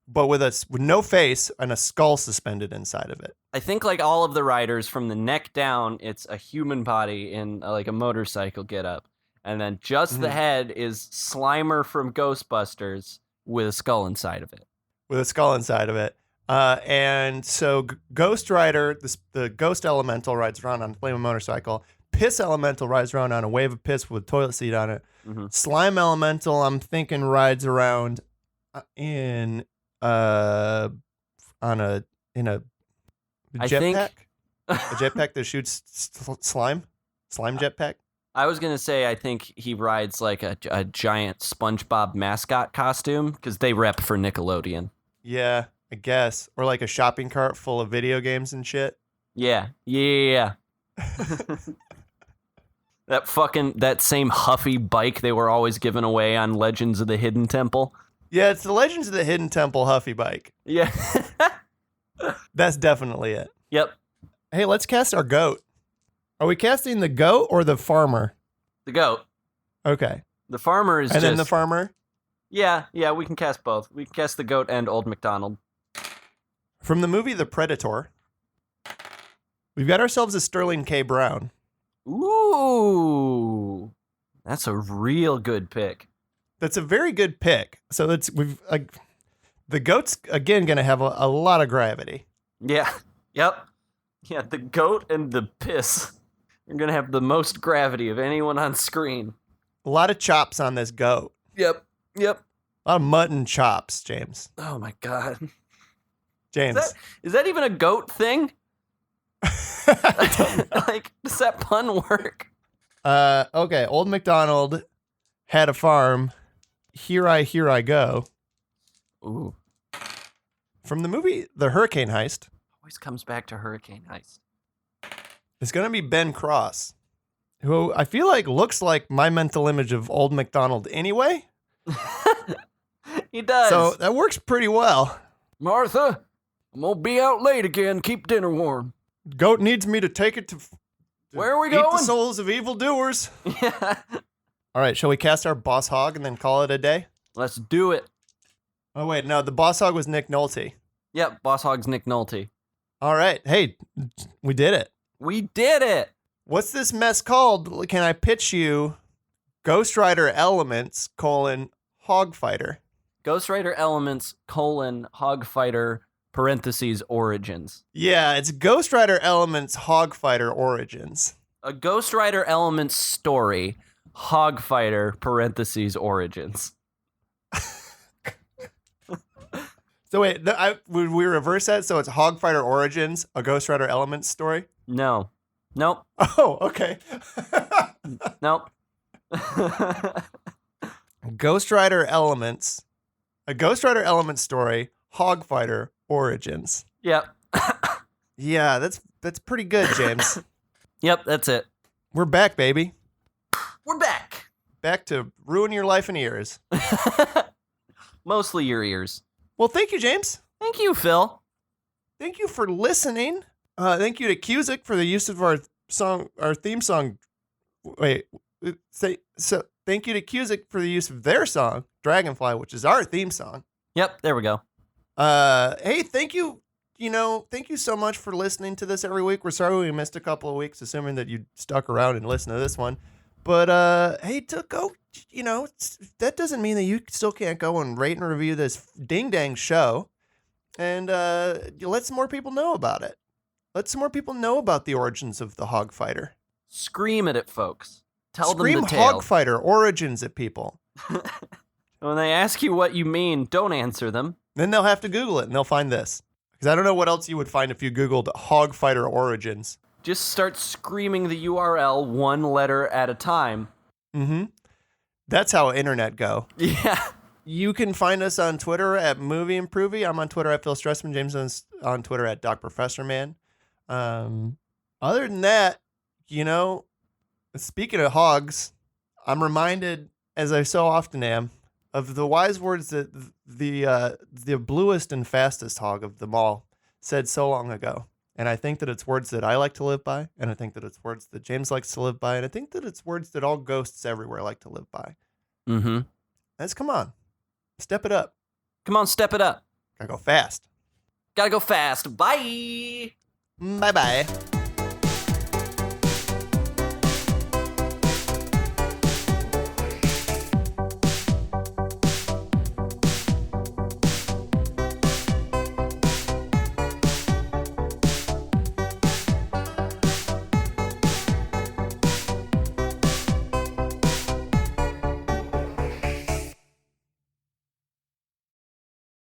Speaker 1: But with no face and a skull suspended inside of it.
Speaker 2: I think like all of the riders from the neck down, it's a human body in like a motorcycle getup. And then just the head is Slimer from Ghostbusters with a skull inside of it.
Speaker 1: With a skull inside of it. And so Ghost Rider, the Ghost Elemental rides around on a flame motorcycle. Piss Elemental rides around on a wave of piss with a toilet seat on it. Mm-hmm. Slime Elemental, I'm thinking, rides around in a jetpack. A jetpack that shoots slime jetpack.
Speaker 2: I was gonna say I think he rides like a giant SpongeBob mascot costume because they rep for Nickelodeon.
Speaker 1: Yeah, I guess, or like a shopping cart full of video games and shit.
Speaker 2: Yeah. That same Huffy bike they were always giving away on Legends of the Hidden Temple.
Speaker 1: Yeah, it's the Legends of the Hidden Temple Huffy bike.
Speaker 2: Yeah.
Speaker 1: That's definitely it.
Speaker 2: Yep.
Speaker 1: Hey, let's cast our goat. Are we casting the goat or the farmer?
Speaker 2: The goat.
Speaker 1: Okay.
Speaker 2: The farmer is
Speaker 1: then the farmer?
Speaker 2: Yeah, we can cast both. We can cast the goat and Old MacDonald.
Speaker 1: From the movie The Predator, we've got ourselves a Sterling K. Brown.
Speaker 2: Ooh. That's a real good pick.
Speaker 1: That's a very good pick. So the goat's again going to have a lot of gravity.
Speaker 2: Yeah. Yep. Yeah, the goat and the piss are going to have the most gravity of anyone on screen.
Speaker 1: A lot of chops on this goat.
Speaker 2: Yep.
Speaker 1: A lot of mutton chops, James.
Speaker 2: Oh my God.
Speaker 1: James.
Speaker 2: Is that even a goat thing? Like, does that pun work?
Speaker 1: Okay, Old MacDonald had a farm. Here I go.
Speaker 2: Ooh.
Speaker 1: From the movie The Hurricane Heist.
Speaker 2: Always comes back to Hurricane Heist.
Speaker 1: It's going to be Ben Cross, who I feel like looks like my mental image of Old MacDonald anyway.
Speaker 2: He does.
Speaker 1: So that works pretty well.
Speaker 2: Martha, I'm gonna be out late again. Keep dinner warm.
Speaker 1: Goat needs me to take it to
Speaker 2: Where are we
Speaker 1: eat
Speaker 2: going?
Speaker 1: the souls of evildoers.
Speaker 2: Yeah.
Speaker 1: All right, shall we cast our boss hog and then call it a day?
Speaker 2: Let's do it.
Speaker 1: Oh, wait, no, the boss hog was Nick Nolte.
Speaker 2: Yep, Boss Hog's Nick Nolte.
Speaker 1: All right, hey, we did it.
Speaker 2: We did it.
Speaker 1: What's this mess called? Can I pitch you Ghost Rider Elements, Hog Fighter?
Speaker 2: Ghost Rider Elements, Hog Fighter, parentheses, Origins.
Speaker 1: Yeah, it's Ghost Rider Elements, Hog Fighter Origins.
Speaker 2: A Ghost Rider Elements story, Hog Fighter, parentheses, Origins.
Speaker 1: So wait, would we reverse that? So it's Hog Fighter Origins, a Ghost Rider Elements story?
Speaker 2: No. Nope.
Speaker 1: Oh, okay.
Speaker 2: Nope.
Speaker 1: Ghost Rider Elements, a Ghost Rider Elements story, Hog Fighter Origins.
Speaker 2: Yep.
Speaker 1: Yeah, that's pretty good, James.
Speaker 2: Yep, that's it.
Speaker 1: We're back, baby.
Speaker 2: We're back.
Speaker 1: Back to ruin your life in ears.
Speaker 2: Mostly your ears.
Speaker 1: Well, thank you, James.
Speaker 2: Thank you, Phil.
Speaker 1: Thank you for listening. Thank you to Cusick for the use of our theme song. Thank you to Cusick for the use of their song, Dragonfly, which is our theme song.
Speaker 2: Yep, there we go.
Speaker 1: Hey, thank you. Thank you so much for listening to this every week. We're sorry we missed a couple of weeks, assuming that you stuck around and listened to this one. But hey, that doesn't mean that you still can't go and rate and review this ding dang show, and let some more people know about it. Let some more people know about the origins of the Hog Fighter.
Speaker 2: Scream it at folks. Tell
Speaker 1: Scream
Speaker 2: them the tale.
Speaker 1: Hog Fighter origins at people.
Speaker 2: When they ask you what you mean, don't answer them.
Speaker 1: Then they'll have to Google it, and they'll find this. Because I don't know what else you would find if you Googled Hog Fighter origins.
Speaker 2: Just start screaming the URL one letter at a time.
Speaker 1: Mm-hmm. That's how internet go.
Speaker 2: Yeah.
Speaker 1: You can find us on Twitter at Movie Improvie. I'm on Twitter at Phil Stressman. James is on Twitter at Doc Professor Man. Other than that, speaking of hogs, I'm reminded, as I so often am, of the wise words that the bluest and fastest hog of them all said so long ago. And I think that it's words that I like to live by, and I think that it's words that James likes to live by, and I think that it's words that all ghosts everywhere like to live by.
Speaker 2: Mm-hmm.
Speaker 1: Come on. Step it up.
Speaker 2: Come on, step it up.
Speaker 1: Gotta go fast.
Speaker 2: Gotta go fast. Bye.
Speaker 1: Bye-bye.